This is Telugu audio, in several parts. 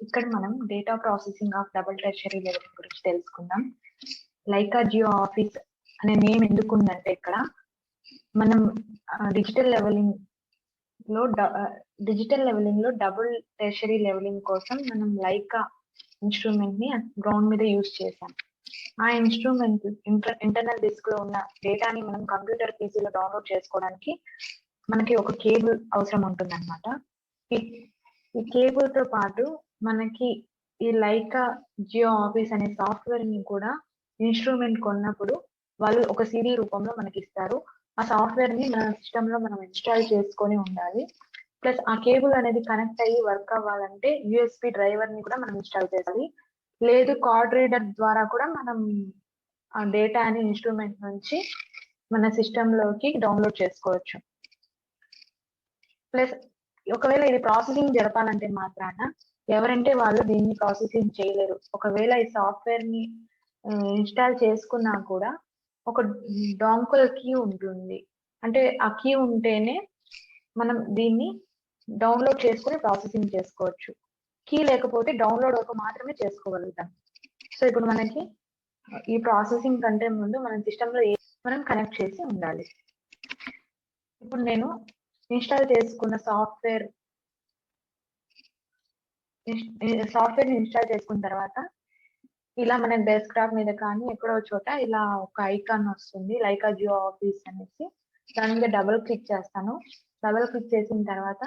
ఇక్కడ మనం data processing of double tertiary levelling గురించి తెలుసుకుందాం. లైకా జియో ఆఫీస్ అనే నేమ్ ఎందుకు ఉందంటే ఇక్కడ మనం డిజిటల్ లెవెలింగ్ లో డబుల్ టెర్షరీ లెవెలింగ్ కోసం మనం లైకా ఇన్స్ట్రుమెంట్ ని గ్రౌండ్ మీద యూజ్ చేసాం. ఆ ఇన్స్ట్రుమెంట్ ఇంటర్నల్ డిస్క్ లో ఉన్న డేటాని మనం కంప్యూటర్ పీసీలో డౌన్లోడ్ చేసుకోవడానికి మనకి ఒక కేబుల్ అవసరం ఉంటుంది అనమాట. ఈ కేబుల్ తో పాటు మనకి ఈ లైకా జియో ఆఫీస్ అనే సాఫ్ట్వేర్ ని కూడా ఇన్స్ట్రుమెంట్ కొన్నప్పుడు వాళ్ళు ఒక సిడి రూపంలో మనకి ఇస్తారు. ఆ సాఫ్ట్వేర్ ని మన సిస్టమ్ లో మనం ఇన్స్టాల్ చేసుకొని ఉండాలి. ప్లస్ ఆ కేబుల్ అనేది కనెక్ట్ అయ్యి వర్క్ అవ్వాలంటే యూఎస్బి డ్రైవర్ ని కూడా మనం ఇన్స్టాల్ చేయాలి. లేదు కార్డ్ రీడర్ ద్వారా కూడా మనం ఆ డేటా అనే ఇన్స్ట్రుమెంట్ నుంచి మన సిస్టమ్ లోకి డౌన్లోడ్ చేసుకోవచ్చు. ప్లస్ ఒకవేళ ఇది ప్రాసెసింగ్ జరపాలంటే మాత్రాన ఎవరంటే వాళ్ళు దీన్ని ప్రాసెసింగ్ చేయలేరు. ఒకవేళ ఈ సాఫ్ట్వేర్ ని ఇన్స్టాల్ చేసుకున్నా కూడా ఒక డాంకుల్ కీ ఉంటుంది. అంటే ఆ కీ ఉంటేనే మనం దీన్ని డౌన్లోడ్ చేసుకుని ప్రాసెసింగ్ చేసుకోవచ్చు. కీ లేకపోతే డౌన్లోడ్ ఒక మాత్రమే చేసుకోగలుగుతాం. సో ఇప్పుడు మనకి ఈ ప్రాసెసింగ్ కంటే ముందు మన సిస్టమ్ లో మనం కనెక్ట్ చేసి ఉండాలి. ఇప్పుడు నేను ఇన్స్టాల్ చేసుకున్న సాఫ్ట్వేర్ ఇన్స్టాల్ చేసుకున్న తర్వాత ఇలా మన డెస్క్టాప్ మీద కానీ ఎక్కడో చోట ఇలా ఒక ఐకాన్ వస్తుంది, లైకా జియో ఆఫీస్ అనేసి. దాని మీద డబుల్ క్లిక్ చేస్తాను. డబుల్ క్లిక్ చేసిన తర్వాత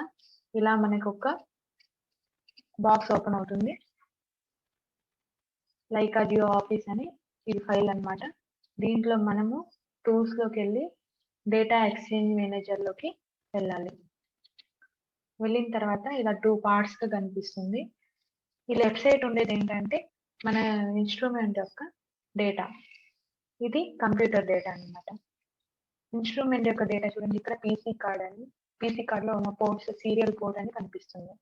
ఇలా మనకు ఒక బాక్స్ ఓపెన్ అవుతుంది. లైకా జియో ఆఫీస్ అని ఇది ఫైల్ అన్నమాట. దీంట్లో మనము టూల్స్ లోకి వెళ్ళి డేటా ఎక్స్చేంజ్ మేనేజర్ లోకి వెళ్ళాలి. వెళ్ళిన తర్వాత ఇలా 2 పార్ట్స్ గా కనిపిస్తుంది. ఈ లెఫ్ట్ సైడ్ ఉండేది ఏంటంటే మన ఇన్స్ట్రుమెంట్ యొక్క డేటా, ఇది కంప్యూటర్ డేటా అన్నమాట. ఇన్స్ట్రుమెంట్ యొక్క డేటా చూడండి, ఇక్కడ పీసీ కార్డ్ అని, పీసీ కార్డ్ లో ఉన్న పోర్ట్స్ సీరియల్ పోర్ట్ అని కనిపిస్తుంది.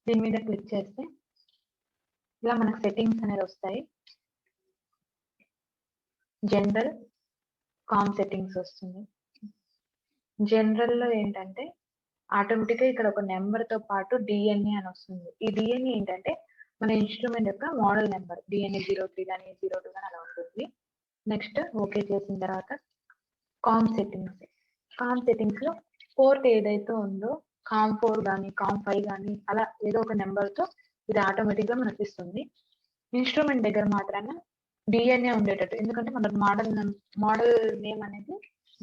దీని మీద క్లిక్ చేస్తే ఇలా మనకు సెట్టింగ్స్ అనేది వస్తాయి. జనరల్, కామ్ సెట్టింగ్స్ వస్తుంది. జనరల్ లో ఏంటంటే ఆటోమేటిక్ గా ఇక్కడ ఒక నెంబర్ తో పాటు డిఎన్ఏ అని వస్తుంది. ఈ డిఎన్ఏ ఏంటంటే మన ఇన్స్ట్రుమెంట్ యొక్క మోడల్ నెంబర్, డిఎన్ఏ 03 కానీ 02 కానీ అలా ఉంటుంది. నెక్స్ట్ ఓకే చేసిన తర్వాత కామ్ సెట్టింగ్స్ లో పోర్ట్ ఏదైతే ఉందో కామ్ 4 కానీ కామ్ 5 కానీ అలా ఏదో ఒక నెంబర్ తో ఇది ఆటోమేటిక్ గా మనకి ఇస్తుంది. ఇన్స్ట్రుమెంట్ దగ్గర మాత్రాన డిఎన్ఏ ఉండేటట్టు, ఎందుకంటే మన మోడల్ నేమ్ అనేది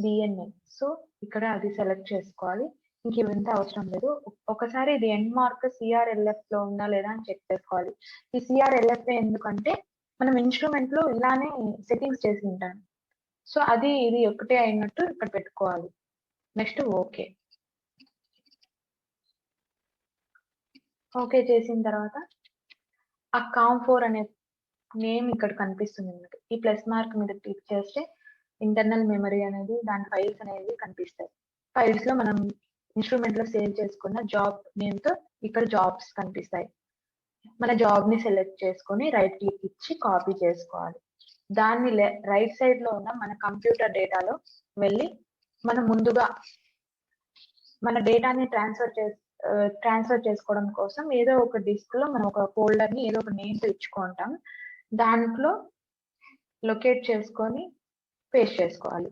డిఎన్ఏ. సో ఇక్కడ అది సెలెక్ట్ చేసుకోవాలి. ఇంక ఇవంతా అవసరం లేదు. ఒకసారి ఇది ఎండ్ మార్క్ సిఆర్ఎల్ఎఫ్ లో ఉందా లేదా అని చెక్ చేసుకోవాలి. ఈ సిఆర్ఎల్ఎఫ్ ఎందుకంటే మనం ఇన్స్ట్రుమెంట్ లో ఇలానే సెట్టింగ్స్ చేసి ఉంటాం. సో అది ఇది ఒకటే అయినట్టు ఇక్కడ పెట్టుకోవాలి. నెక్స్ట్ ఓకే చేసిన తర్వాత ఆ కామ్ 4 అనే నేమ్ ఇక్కడ కనిపిస్తుంది మనకి. ఈ ప్లస్ మార్క్ మీద క్లిక్ చేస్తే ఇంటర్నల్ మెమరీ అనేది దాని ఫైల్స్ అనేవి కనిపిస్తాయి. ఫైల్స్ లో మనం ఇన్స్ట్రుమెంట్ లో సేవ్ చేసుకున్న జాబ్ నేమ్ తో ఇక్కడ జాబ్స్ కనిపిస్తాయి. మన జాబ్ ని సెలెక్ట్ చేసుకొని రైట్ క్లిక్ ఇచ్చి కాపీ చేసుకోవాలి. దాన్ని రైట్ సైడ్ లో ఉన్న మన కంప్యూటర్ డేటాలో వెళ్ళి మనం ముందుగా మన డేటాని ట్రాన్స్ఫర్ చేసుకోవడం కోసం ఏదో ఒక డిస్క్ లో మనం ఒక ఫోల్డర్ ని ఏదో ఒక నేమ్ తో ఇచ్చుకుంటాం. దాంట్లో లొకేట్ చేసుకొని పేస్ట్ చేసుకోవాలి.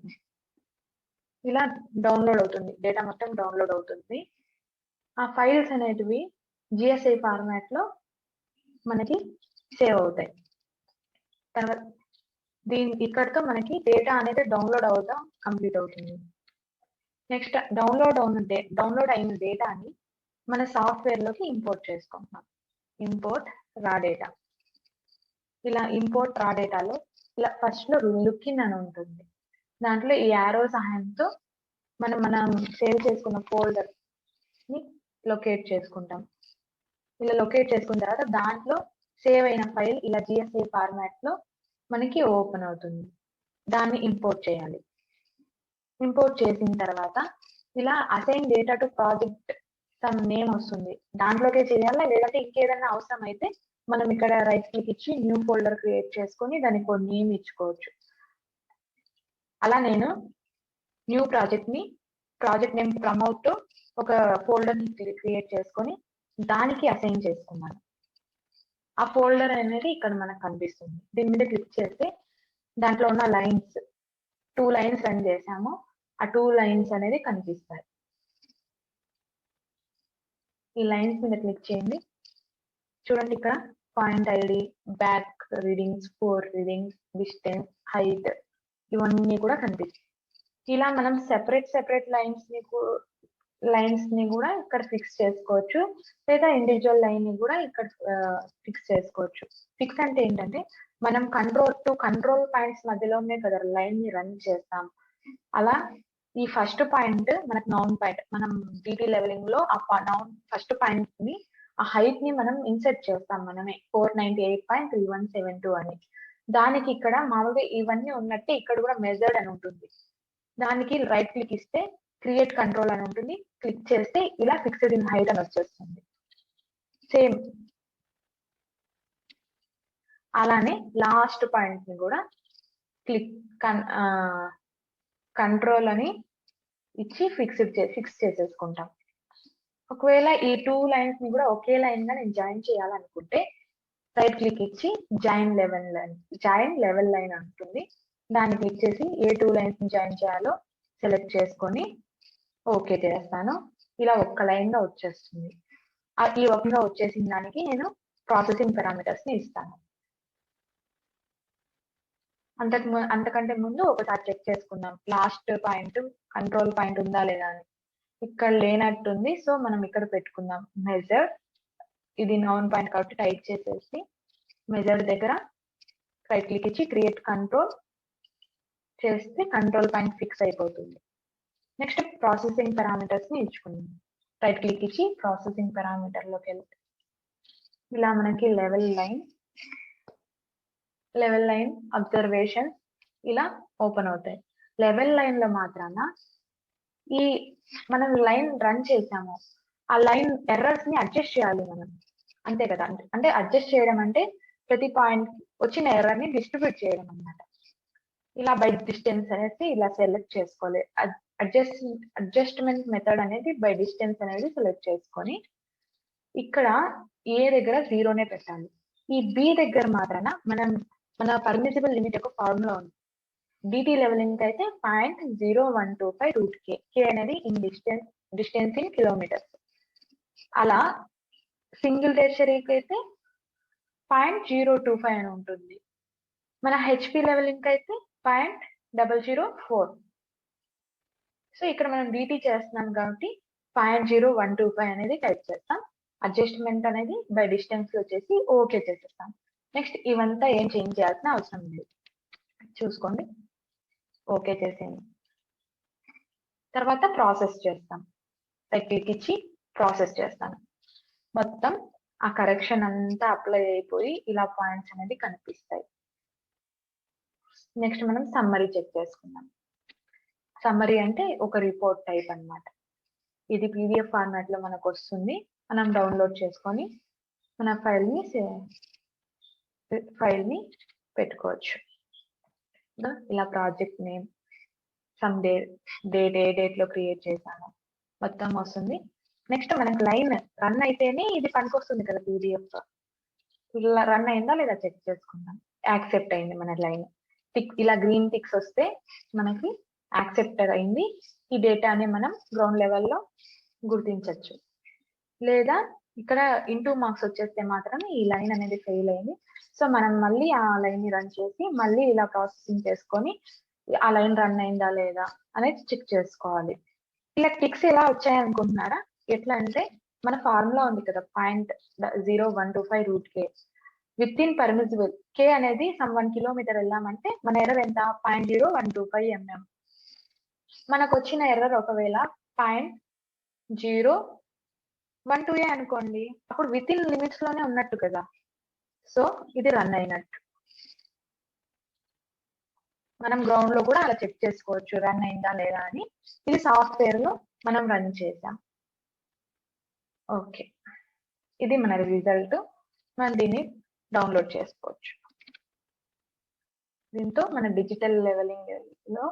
ఇలా డౌన్లోడ్ అవుతుంది, డేటా మొత్తం డౌన్లోడ్ అవుతుంది. ఆ ఫైల్స్ అనేటివి జిఎస్ఐ ఫార్మాట్ లో మనకి సేవ్ అవుతాయి. తర్వాత ఇక్కడతో మనకి డేటా అనేది డౌన్లోడ్ అవుతాం కంప్లీట్ అవుతుంది. నెక్స్ట్ డౌన్లోడ్ అయిన డేటాని మన సాఫ్ట్వేర్ లోకి ఇంపోర్ట్ చేసుకుంటాం. ఇంపోర్ట్ రా డేటా. ఇలా ఇంపోర్ట్ రా డేటాలో ఇలా ఫస్ట్ లో లుకిన్ అని ఉంటుంది. దాంట్లో ఈ యారో సహాయంతో మనం సేవ్ చేసుకున్న ఫోల్డర్ ని లొకేట్ చేసుకుంటాం. ఇలా లొకేట్ చేసుకున్న తర్వాత దాంట్లో సేవ్ అయిన ఫైల్ ఇలా జిఎస్ఐ ఫార్మాట్ లో మనకి ఓపెన్ అవుతుంది. దాన్ని ఇంపోర్ట్ చేయాలి. ఇంపోర్ట్ చేసిన తర్వాత ఇలా assign data to project some name వస్తుంది. దాంట్లోకే చేయాలా, లేదంటే ఇంకేదైనా అవసరం అయితే మనం ఇక్కడ రైట్ క్లిక్ ఇచ్చి న్యూ ఫోల్డర్ క్రియేట్ చేసుకొని దానికి ఒక నేమ్ ఇచ్చుకోవచ్చు. అలా నేను న్యూ ప్రాజెక్ట్ నేమ్ ప్రమోట్ ఒక ఫోల్డర్ ని క్రియేట్ చేసుకొని దానికి అసైన్ చేసుకున్నాను. ఆ ఫోల్డర్ అనేది ఇక్కడ మనకు కనిపిస్తుంది. దీని మీద క్లిక్ చేస్తే దాంట్లో ఉన్న లైన్స్ 2 లైన్స్ రన్ చేసాము. ఆ 2 లైన్స్ అనేది కనిపిస్తాయి. ఈ లైన్స్ మీద క్లిక్ చేయండి. చూడండి ఇక్కడ point ID, back readings, 4 readings, distance, height ఇవన్నీ కూడా కనిపిస్తాయి. ఇలా మనం సెపరేట్ లైన్స్ ని కూడా ఇక్కడ ఫిక్స్ చేసుకోవచ్చు, లేదా ఇండివిజువల్ లైన్ ని కూడా ఇక్కడ ఫిక్స్ చేసుకోవచ్చు. ఫిక్స్ అంటే ఏంటంటే మనం కంట్రోల్ పాయింట్స్ మధ్యలోనే కదా లైన్ ని రన్ చేస్తాం. అలా ఈ ఫస్ట్ పాయింట్ మనకు నౌన్ పాయింట్, మనం డిటి లెవెలింగ్ లో ఆ నౌన్ ఫస్ట్ పాయింట్ ని ఆ హైట్ ని మనం ఇన్సర్ట్ చేస్తాం మనమే 498.3172 అని. దానికి ఇక్కడ మామూలుగా ఇవన్నీ ఉన్నట్టే ఇక్కడ కూడా మెజర్డ్ అని ఉంటుంది. దానికి రైట్ క్లిక్ ఇస్తే క్రియేట్ కంట్రోల్ అని ఉంటుంది. క్లిక్ చేస్తే ఇలా ఫిక్స్డ్ ఇన్ హైట్ అని వచ్చేస్తుంది. సేమ్ అలానే లాస్ట్ పాయింట్ ని కూడా క్లిక్ కంట్రోల్ అని ఇచ్చి ఫిక్స్ చేసేసుకుంటాం. ఒకవేళ ఈ 2 లైన్స్ ని కూడా ఒకే లైన్ గా నేను జాయిన్ చేయాలనుకుంటే రైట్ క్లిక్ ఇచ్చి జాయిన్ లెవెల్ లైన్ ఉంటుంది. దాన్ని క్లిక్ చేసి ఏ 2 లైన్స్ ని జాయిన్ చేయాలో సెలెక్ట్ చేసుకొని ఓకే చేస్తాను. ఇలా ఒక్క లైన్ గా వచ్చేస్తుంది. ఈ ఒక్కగా వచ్చేసిన దానికి నేను ప్రాసెసింగ్ పారామీటర్స్ ని ఇస్తాను. అంతకంటే ముందు ఒకసారి చెక్ చేసుకుందాం లాస్ట్ పాయింట్ కంట్రోల్ పాయింట్ ఉందా లేదా అని. ఇక్కడ లేనట్టుంది, సో మనం ఇక్కడ పెట్టుకుందాం మెజర్. ఇది నౌన్ పాయింట్ కాబట్టి టైప్ చేసేసి మెజర్ దగ్గర రైట్ క్లిక్ ఇచ్చి క్రియేట్ కంట్రోల్ చేస్తే కంట్రోల్ పాయింట్ ఫిక్స్ అయిపోతుంది. నెక్స్ట్ ప్రాసెసింగ్ పారామీటర్స్ ని ఇచ్చుకుందాం. రైట్ క్లిక్ ఇచ్చి ప్రాసెసింగ్ పారామీటర్ లోకి వెళ్తే ఇలా మనకి లెవెల్ లైన్ అబ్జర్వేషన్ ఇలా ఓపెన్ అవుతాయి. లెవెల్ లైన్ లో మాత్రాన ఈ మనం లైన్ రన్ చేసాము, ఆ లైన్ ఎర్రర్స్ ని అడ్జస్ట్ చేయాలి మనం, అంతే కదా. అంటే అడ్జస్ట్ చేయడం అంటే ప్రతి పాయింట్ వచ్చిన ఎర్రర్ ని డిస్ట్రిబ్యూట్ చేయడం అన్నమాట. ఇలా బై డిస్టెన్స్ అనేసి ఇలా సెలెక్ట్ చేసుకోవాలి. అడ్జస్ట్మెంట్ మెథడ్ అనేది బై డిస్టెన్స్ అనేది సెలెక్ట్ చేసుకొని ఇక్కడ ఏ దగ్గర 0నే పెట్టాలి. ఈ బి దగ్గర మాత్రాన మన పర్మిసిబుల్ లిమిట్ యొక్క ఫార్ములా ఉంది. డిటి లెవెలింగ్ అయితే 0.0125 √k అనేది డిస్టెన్స్ ఇన్ కిలోమీటర్స్. అలా సింగిల్ టెర్షరీకి అయితే 0.025 అని ఉంటుంది. మన హెచ్పి లెవెలింగ్ అయితే 0.004. సో ఇక్కడ మనం డిటి చేస్తున్నాం కాబట్టి 0.0125 అనేది టైప్ చేస్తాం. అడ్జస్ట్మెంట్ అనేది బై డిస్టెన్స్ వచ్చేసి ఓకే చేసేస్తాం. నెక్స్ట్ ఇవంతా ఏం చేంజ్ చేయాల్సిన అవసరం లేదు, చూసుకోండి. ఓకే చేసేయండి. తర్వాత ప్రాసెస్ చేస్తాం. రైట్ క్లిక్ ఇచ్చి ప్రాసెస్ చేస్తాను. మొత్తం ఆ కరెక్షన్ అంతా అప్లై అయిపోయి ఇలా పాయింట్స్ అనేది కనిపిస్తాయి. నెక్స్ట్ మనం సమ్మరీ చెక్ చేసుకుందాం. సమ్మరీ అంటే ఒక రిపోర్ట్ టైప్ అన్నమాట. ఇది పీడిఎఫ్ ఫార్మాట్ లో మనకు వస్తుంది. మనం డౌన్లోడ్ చేసుకొని మన ఫైల్ ని పెట్టుకోవచ్చు. ఇలా ప్రాజెక్ట్ నేమ్, సమ్ డేట్ ఏ డేట్ లో క్రియేట్ చేశాను మొత్తం వస్తుంది. నెక్స్ట్ మనకి లైన్ రన్ అయితేనే ఇది పనికొస్తుంది కదా పీడిఎఫ్. రన్ అయిందా లేదా చెక్ చేసుకుందాం. యాక్సెప్ట్ అయింది మన లైన్. ఇలా గ్రీన్ టిక్స్ వస్తే మనకి యాక్సెప్ట్ అయింది. ఈ డేటాని మనం గ్రౌండ్ లెవెల్లో గుర్తించవచ్చు. లేదా ఇక్కడ ఇంటూ మార్క్స్ వచ్చేస్తే మాత్రం ఈ లైన్ అనేది ఫెయిల్ అయింది. సో మనం మళ్ళీ ఆ లైన్ ని రన్ చేసి మళ్ళీ ఇలా ప్రాసెసింగ్ చేసుకొని ఆ లైన్ రన్ అయిందా లేదా అనేది చెక్ చేసుకోవాలి. ఇలా టిక్స్ ఎలా వచ్చాయి అనుకుంటున్నారా? ఎట్లా అంటే మన ఫార్ములా ఉంది కదా 0.0125 √k విత్ ఇన్ పర్మిసిబుల్ కే అనేది సమ్ 1 కిలోమీటర్ వెళ్ళామంటే మన ఎర్రర్ ఎంత 0.0125 mm. మనకు వచ్చిన ఎర్రర్ ఒకవేళ 0.012 అనుకోండి, అప్పుడు విత్ ఇన్ లిమిట్స్ లోనే ఉన్నట్టు కదా. సో ఇది రన్ అయినట్టు. మనం గ్రౌండ్ లో కూడా అలా చెక్ చేసుకోవచ్చు రన్ అయిందా లేదా అని. ఇది సాఫ్ట్వేర్ లో మనం రన్ చేసాం. ఓకే, ఇది మన రిజల్ట్. మనం దీన్ని డౌన్లోడ్ చేసుకోవచ్చు. దీంతో మన డిజిటల్ లెవెలింగ్ లో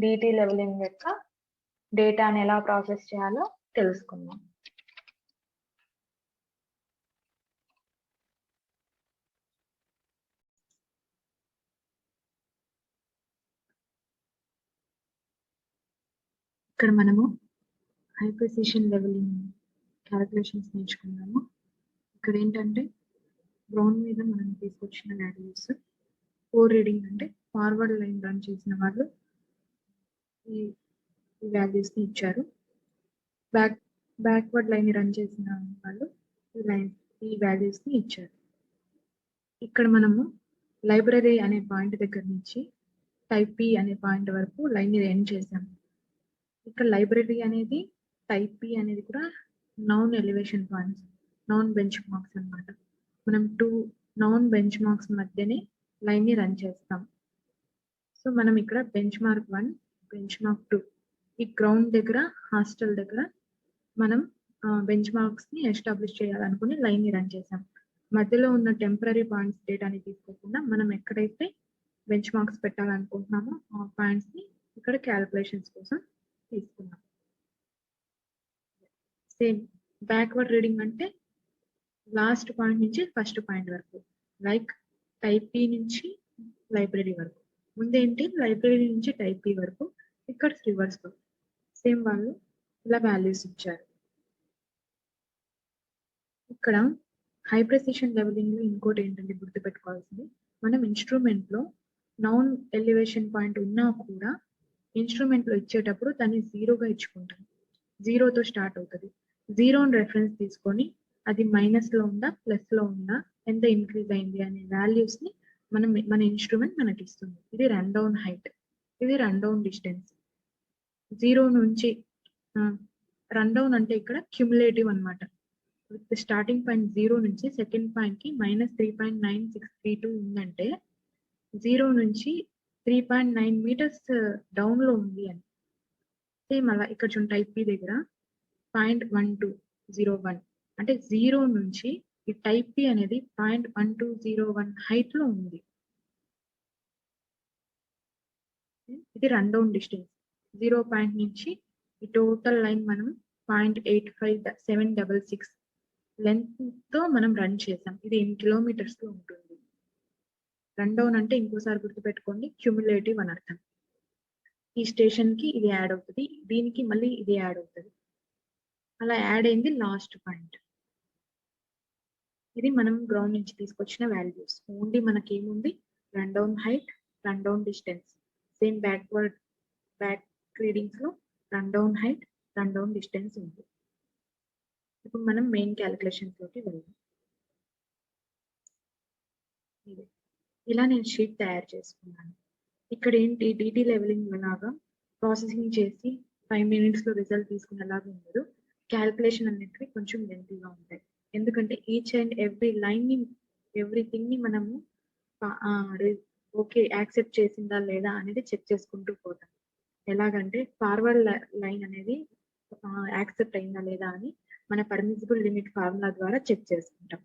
డిటి లెవెలింగ్ యొక్క డేటాని ఎలా ప్రాసెస్ చేయాలో తెలుసుకుందాం. ఇక్కడ మనము హై ప్రెసిషన్ లెవెలింగ్ క్యాలిక్యులేషన్స్ నేర్చుకున్నాము. ఇక్కడ ఏంటంటే గ్రౌండ్ మీద మనం తీసుకొచ్చిన వాల్యూస్ ఫోర్ రీడింగ్ అంటే ఫార్వర్డ్ లైన్ రన్ చేసిన వాళ్ళు ఈ వాల్యూస్ ని ఇచ్చారు. బ్యాక్వర్డ్ లైన్ రన్ చేసిన వాళ్ళు ఈ వాల్యూస్ ని ఇచ్చారు. ఇక్కడ మనము లైబ్రరీ అనే పాయింట్ దగ్గర నుంచి టైప్ పి అనే పాయింట్ వరకు లైన్ ని ఎండ్ చేసాము. ఇక్కడ లైబ్రరీ అనేది టైప్ పి అనేది కూడా noun elevation points, noun bench marks అన్నమాట. మనం 2 నౌన్ బెంచ్ మార్క్స్ మధ్యనే లైన్ ని రన్ చేస్తాం. సో మనం ఇక్కడ బెంచ్ మార్క్ 1, బెంచ్ మార్క్ 2 ఈ గ్రౌండ్ దగ్గర హాస్టల్ దగ్గర మనం బెంచ్ మార్క్స్ ని ఎస్టాబ్లిష్ చేయాలనుకుని లైన్ ని రన్ చేసాం. మధ్యలో ఉన్న టెంపరీ పాయింట్స్ డేటాని తీసుకోకుండా మనం ఎక్కడైతే బెంచ్ మార్క్స్ పెట్టాలనుకుంటున్నామో ఆ పాయింట్స్ ని ఇక్కడ క్యాలిక్యులేషన్స్ కోసం తీసుకున్నాం. సేమ్ బ్యాక్వర్డ్ రీడింగ్ అంటే లాస్ట్ పాయింట్ నుంచి ఫస్ట్ పాయింట్ వరకు, లైక్ టైప్ పి నుంచి లైబ్రరీ వరకు. ముందేంటి లైబ్రరీ నుంచి టైప్ పి వరకు, ఇక్కడ రివర్స్ సేమ్ వాళ్ళు ఇలా వాల్యూస్ ఇచ్చారు. ఇక్కడ హై ప్రెసిషన్ లెవెలింగ్ లో ఇంకోటి ఏంటంటే గుర్తుపెట్టుకోవాల్సింది, మనం ఇన్స్ట్రుమెంట్ లో నౌన్ ఎలివేషన్ పాయింట్ ఉన్నా కూడా ఇన్స్ట్రుమెంట్ లో ఇచ్చేటప్పుడు దాన్ని జీరోగా ఇచ్చుకుంటాం. జీరోతో స్టార్ట్ అవుతుంది. జీరోని రెఫరెన్స్ తీసుకొని అది మైనస్ లో ఉందా ప్లస్ లో ఉందా ఎంత ఇంక్రీజ్ అయింది అనే వాల్యూస్ ని మన ఇన్స్ట్రుమెంట్ మనకి ఇస్తుంది. ఇది రన్ డౌన్ హైట్, ఇది రన్ డౌన్ డిస్టెన్స్. జీరో నుంచి రన్ డౌన్ అంటే ఇక్కడ క్యుములేటివ్ అన్నమాట. స్టార్టింగ్ పాయింట్ జీరో నుంచి సెకండ్ పాయింట్ కి -3.9632 ఉందంటే జీరో నుంచి 3.9 మీటర్స్ డౌన్ లో ఉంది అని. సేమ్ అలా ఇక్కడ చూడండి టైప్ పి దగ్గర 0.1201 అంటే జీరో నుంచి ఈ టైప్ పి అనేది 0.1201 హైట్ లో ఉంది. ఇది రన్ డౌన్ డిస్టెన్స్. 0 పాయింట్ నుంచి ఈ టోటల్ లైన్ మనం 0.85766 లెంత్ తో మనం రన్ చేసాం. ఇది ఇన్ కిలోమీటర్స్ లో ఉంటుంది. రన్ డౌన్ అంటే ఇంకోసారి గుర్తుపెట్టుకోండి క్యుములేటివ్ అని అర్థం. ఈ స్టేషన్ కి ఇది యాడ్ అవుతుంది, దీనికి మళ్ళీ ఇది యాడ్ అవుతుంది. అలా యాడ్ అయింది లాస్ట్ పాయింట్. ఇది మనం గ్రౌండ్ నుంచి తీసుకొచ్చిన వాల్యూస్. ఓన్లీ మనకి ఏముంది run down height, run down distance. Same back readings లో run down height, run down distance ఉంది. ఇప్పుడు మనం మెయిన్ క్యాలిక్యులేషన్స్ లోకి వెళ్దాం. ఇలా నేను షీట్ తయారు చేసుకున్నాను. ఇక్కడ ఏంటి డిటి లెవెలింగ్ లాగా ప్రాసెసింగ్ చేసి 5 minutes లో రిజల్ట్ తీసుకునేలాగా ఉండదు. క్యాలిక్యులేషన్ అనేటివి కొంచెం లెంతీగా ఉంటాయి. ఎందుకంటే ఈచ్ అండ్ ఎవ్రీథింగ్ ని మనము ఓకే యాక్సెప్ట్ చేసిందా లేదా అనేది చెక్ చేసుకుంటూ పోతాం. ఎలాగంటే ఫార్వర్డ్ లైన్ అనేది యాక్సెప్ట్ అయిందా లేదా అని మన పర్మిసిబుల్ లిమిట్ ఫార్ములా ద్వారా చెక్ చేసుకుంటాం.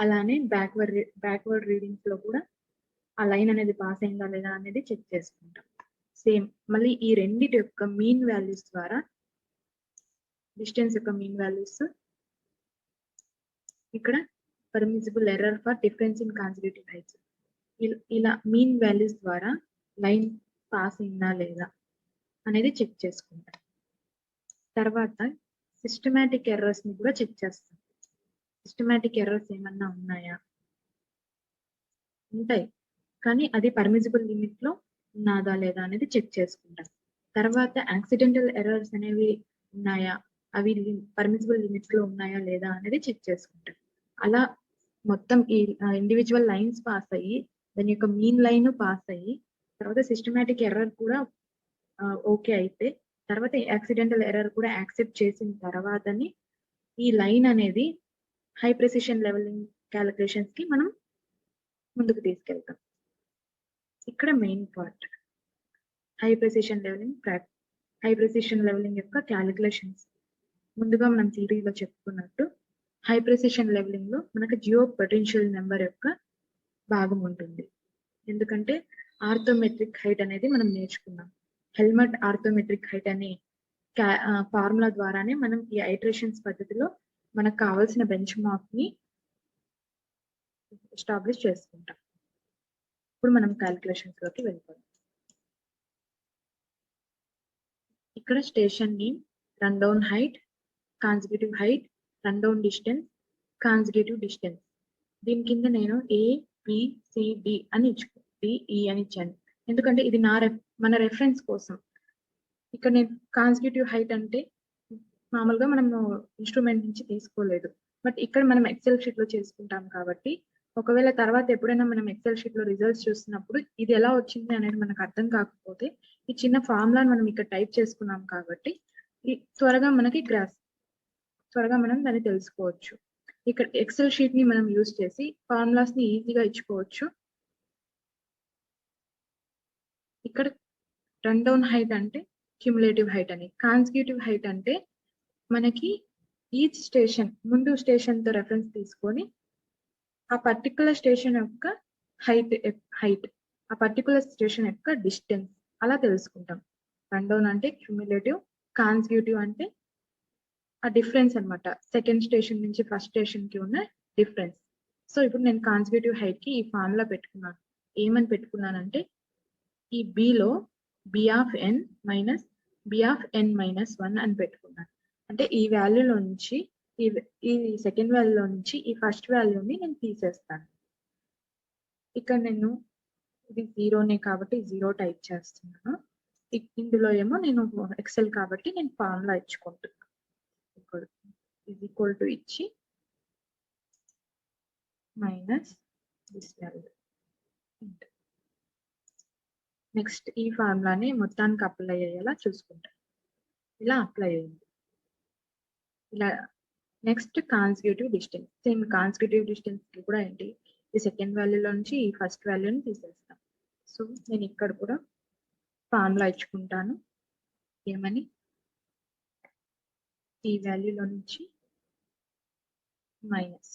అలానే బ్యాక్వర్డ్ రీడింగ్స్ లో కూడా ఆ లైన్ అనేది పాస్ అయిందా లేదా అనేది చెక్ చేసుకుంటాం. సేమ్ మళ్ళీ ఈ రెండిటి యొక్క మీన్ వాల్యూస్ ద్వారా డిస్టెన్స్ యొక్క మీన్ వాల్యూస్, ఇక్కడ permissible error for difference in consecutive heights, ఇలా మీన్ వాల్యూస్ ద్వారా లైన్ పాస్ అయిందా లేదా అనేది చెక్ చేసుకుంటాం. తర్వాత సిస్టమాటిక్ ఎర్రర్స్ ని కూడా చెక్ చేస్తాం. సిస్టమాటిక్ ఎర్రర్స్ ఏమన్నా ఉన్నాయా, ఉంటాయి కానీ అది పర్మిసిబుల్ లిమిట్ లో ఉన్నదా లేదా అనేది చెక్ చేసుకుంటాం. తర్వాత యాక్సిడెంటల్ ఎర్రర్స్ అనేవి ఉన్నాయా, అవి పర్మిసిబుల్ లిమిట్స్ లో ఉన్నాయా లేదా అనేది చెక్ చేసుకుంటాం. అలా మొత్తం ఈ ఇండివిజువల్ లైన్స్ పాస్ అయ్యి దాని యొక్క మీన్ లైన్ పాస్ అయ్యి తర్వాత సిస్టమాటిక్ ఎర్రర్ కూడా ఓకే అయితే తర్వాత యాక్సిడెంటల్ ఎర్రర్ కూడా యాక్సెప్ట్ చేసిన తర్వాతని ఈ లైన్ అనేది హై ప్రెసిషన్ లెవెలింగ్ క్యాలిక్యులేషన్స్ కి మనం ముందుకు తీసుకెళ్తాం. ఇక్కడ main part high precision levelling యొక్క క్యాలిక్యులేషన్స్. ముందుగా మనం థియరీలో చెప్పుకున్నట్టు హై ప్రెసిషన్ లెవెలింగ్ లో మనకు జియో పొటెన్షియల్ నెంబర్ యొక్క భాగం ఉంటుంది. ఎందుకంటే ఆర్థోమెట్రిక్ హైట్ అనేది మనం నేర్చుకున్నాం. హెల్మట్ ఆర్థోమెట్రిక్ హైట్ అనే ఫార్ములా ద్వారానే మనం ఈ ఐటరేషన్స్ పద్ధతిలో మనకు కావాల్సిన బెంచ్ మార్క్ ని ఎస్టాబ్లిష్ చేసుకుంటాం. ఇప్పుడు మనం క్యాలిక్యులేషన్స్ లోకి వెళ్ళిపోతాం. ఇక్కడ station name, run down height, consecutive height, run down distance, consecutive distance. దీని కింద నేను ABCD అని DE అని ఇచ్చాను. ఎందుకంటే ఇది మన రెఫరెన్స్ కోసం. ఇక్కడ నేను కాన్సిక్యూటివ్ హైట్ అంటే మామూలుగా మనము ఇన్స్ట్రుమెంట్ నుంచి తీసుకోలేదు, బట్ ఇక్కడ మనం ఎక్సెల్ షీట్ లో చేసుకుంటాం కాబట్టి ఒకవేళ తర్వాత ఎప్పుడైనా మనం ఎక్సెల్ షీట్ లో రిజల్ట్స్ చూస్తున్నప్పుడు ఇది ఎలా వచ్చింది అనేది మనకు అర్థం కాకపోతే ఈ చిన్న ఫార్ములాని మనం ఇక్కడ టైప్ చేసుకున్నాం కాబట్టి త్వరగా మనం దాన్ని తెలుసుకోవచ్చు. ఇక్కడ ఎక్సెల్ షీట్ ని మనం యూజ్ చేసి ఫార్ములాస్ ని ఈజీగా ఇచ్చుకోవచ్చు. ఇక్కడ రన్ డౌన్ హైట్ అంటే క్యుములేటివ్ హైట్ అని, కాన్సిక్యూటివ్ హైట్ అంటే మనకి ఈచ్ స్టేషన్ ముందు స్టేషన్ తో రెఫరెన్స్ తీసుకొని ఆ పర్టికులర్ స్టేషన్ యొక్క హైట్ ఆ పర్టికులర్ స్టేషన్ యొక్క డిస్టెన్స్ అలా తెలుసుకుంటాం. రన్ డౌన్ అంటే క్యుములేటివ్, కాన్సిక్యూటివ్ అంటే ఆ డిఫరెన్స్ అన్నమాట, సెకండ్ స్టేషన్ నుంచి ఫస్ట్ స్టేషన్ కి ఉన్న డిఫరెన్స్. సో ఇప్పుడు నేను కాన్సిక్యూటివ్ హైట్ కి ఈ ఫార్ములా పెట్టుకున్నాను. ఏమని పెట్టుకున్నానంటే ఈ B లో B of n minus B of n minus 1 అని పెట్టుకున్నాను. అంటే ఈ వాల్యూలో నుంచి ఈ సెకండ్ వాల్యూలో నుంచి ఈ ఫస్ట్ వాల్యూని నేను తీసేస్తాను. ఇక్కడ నేను ఇది జీరోనే కాబట్టి జీరో టైప్ చేస్తున్నాను. ఇందులో ఏమో నేను ఎక్సెల్ కాబట్టి నేను ఫార్ములా ఇచ్చుకుంటున్నాను. ఈక్వల్ టు ఇచ్చి మైనస్ దిస్ వాల్యూ. నెక్స్ట్ ఈ ఫార్ములాని మొత్తానికి అప్లై అయ్యేలా చూసుకుంటాను. ఇలా అప్లై అయ్యింది. ఇలా next consecutive distance. Same consecutive distance కూడా ఏంటి, ఈ సెకండ్ వాల్యూలో నుంచి ఈ ఫస్ట్ వాల్యూని తీసేస్తాం. సో నేను ఇక్కడ కూడా ఫార్ములా ఇచ్చుకుంటాను. ఏమని, ఈ వాల్యూలో నుంచి మైనస్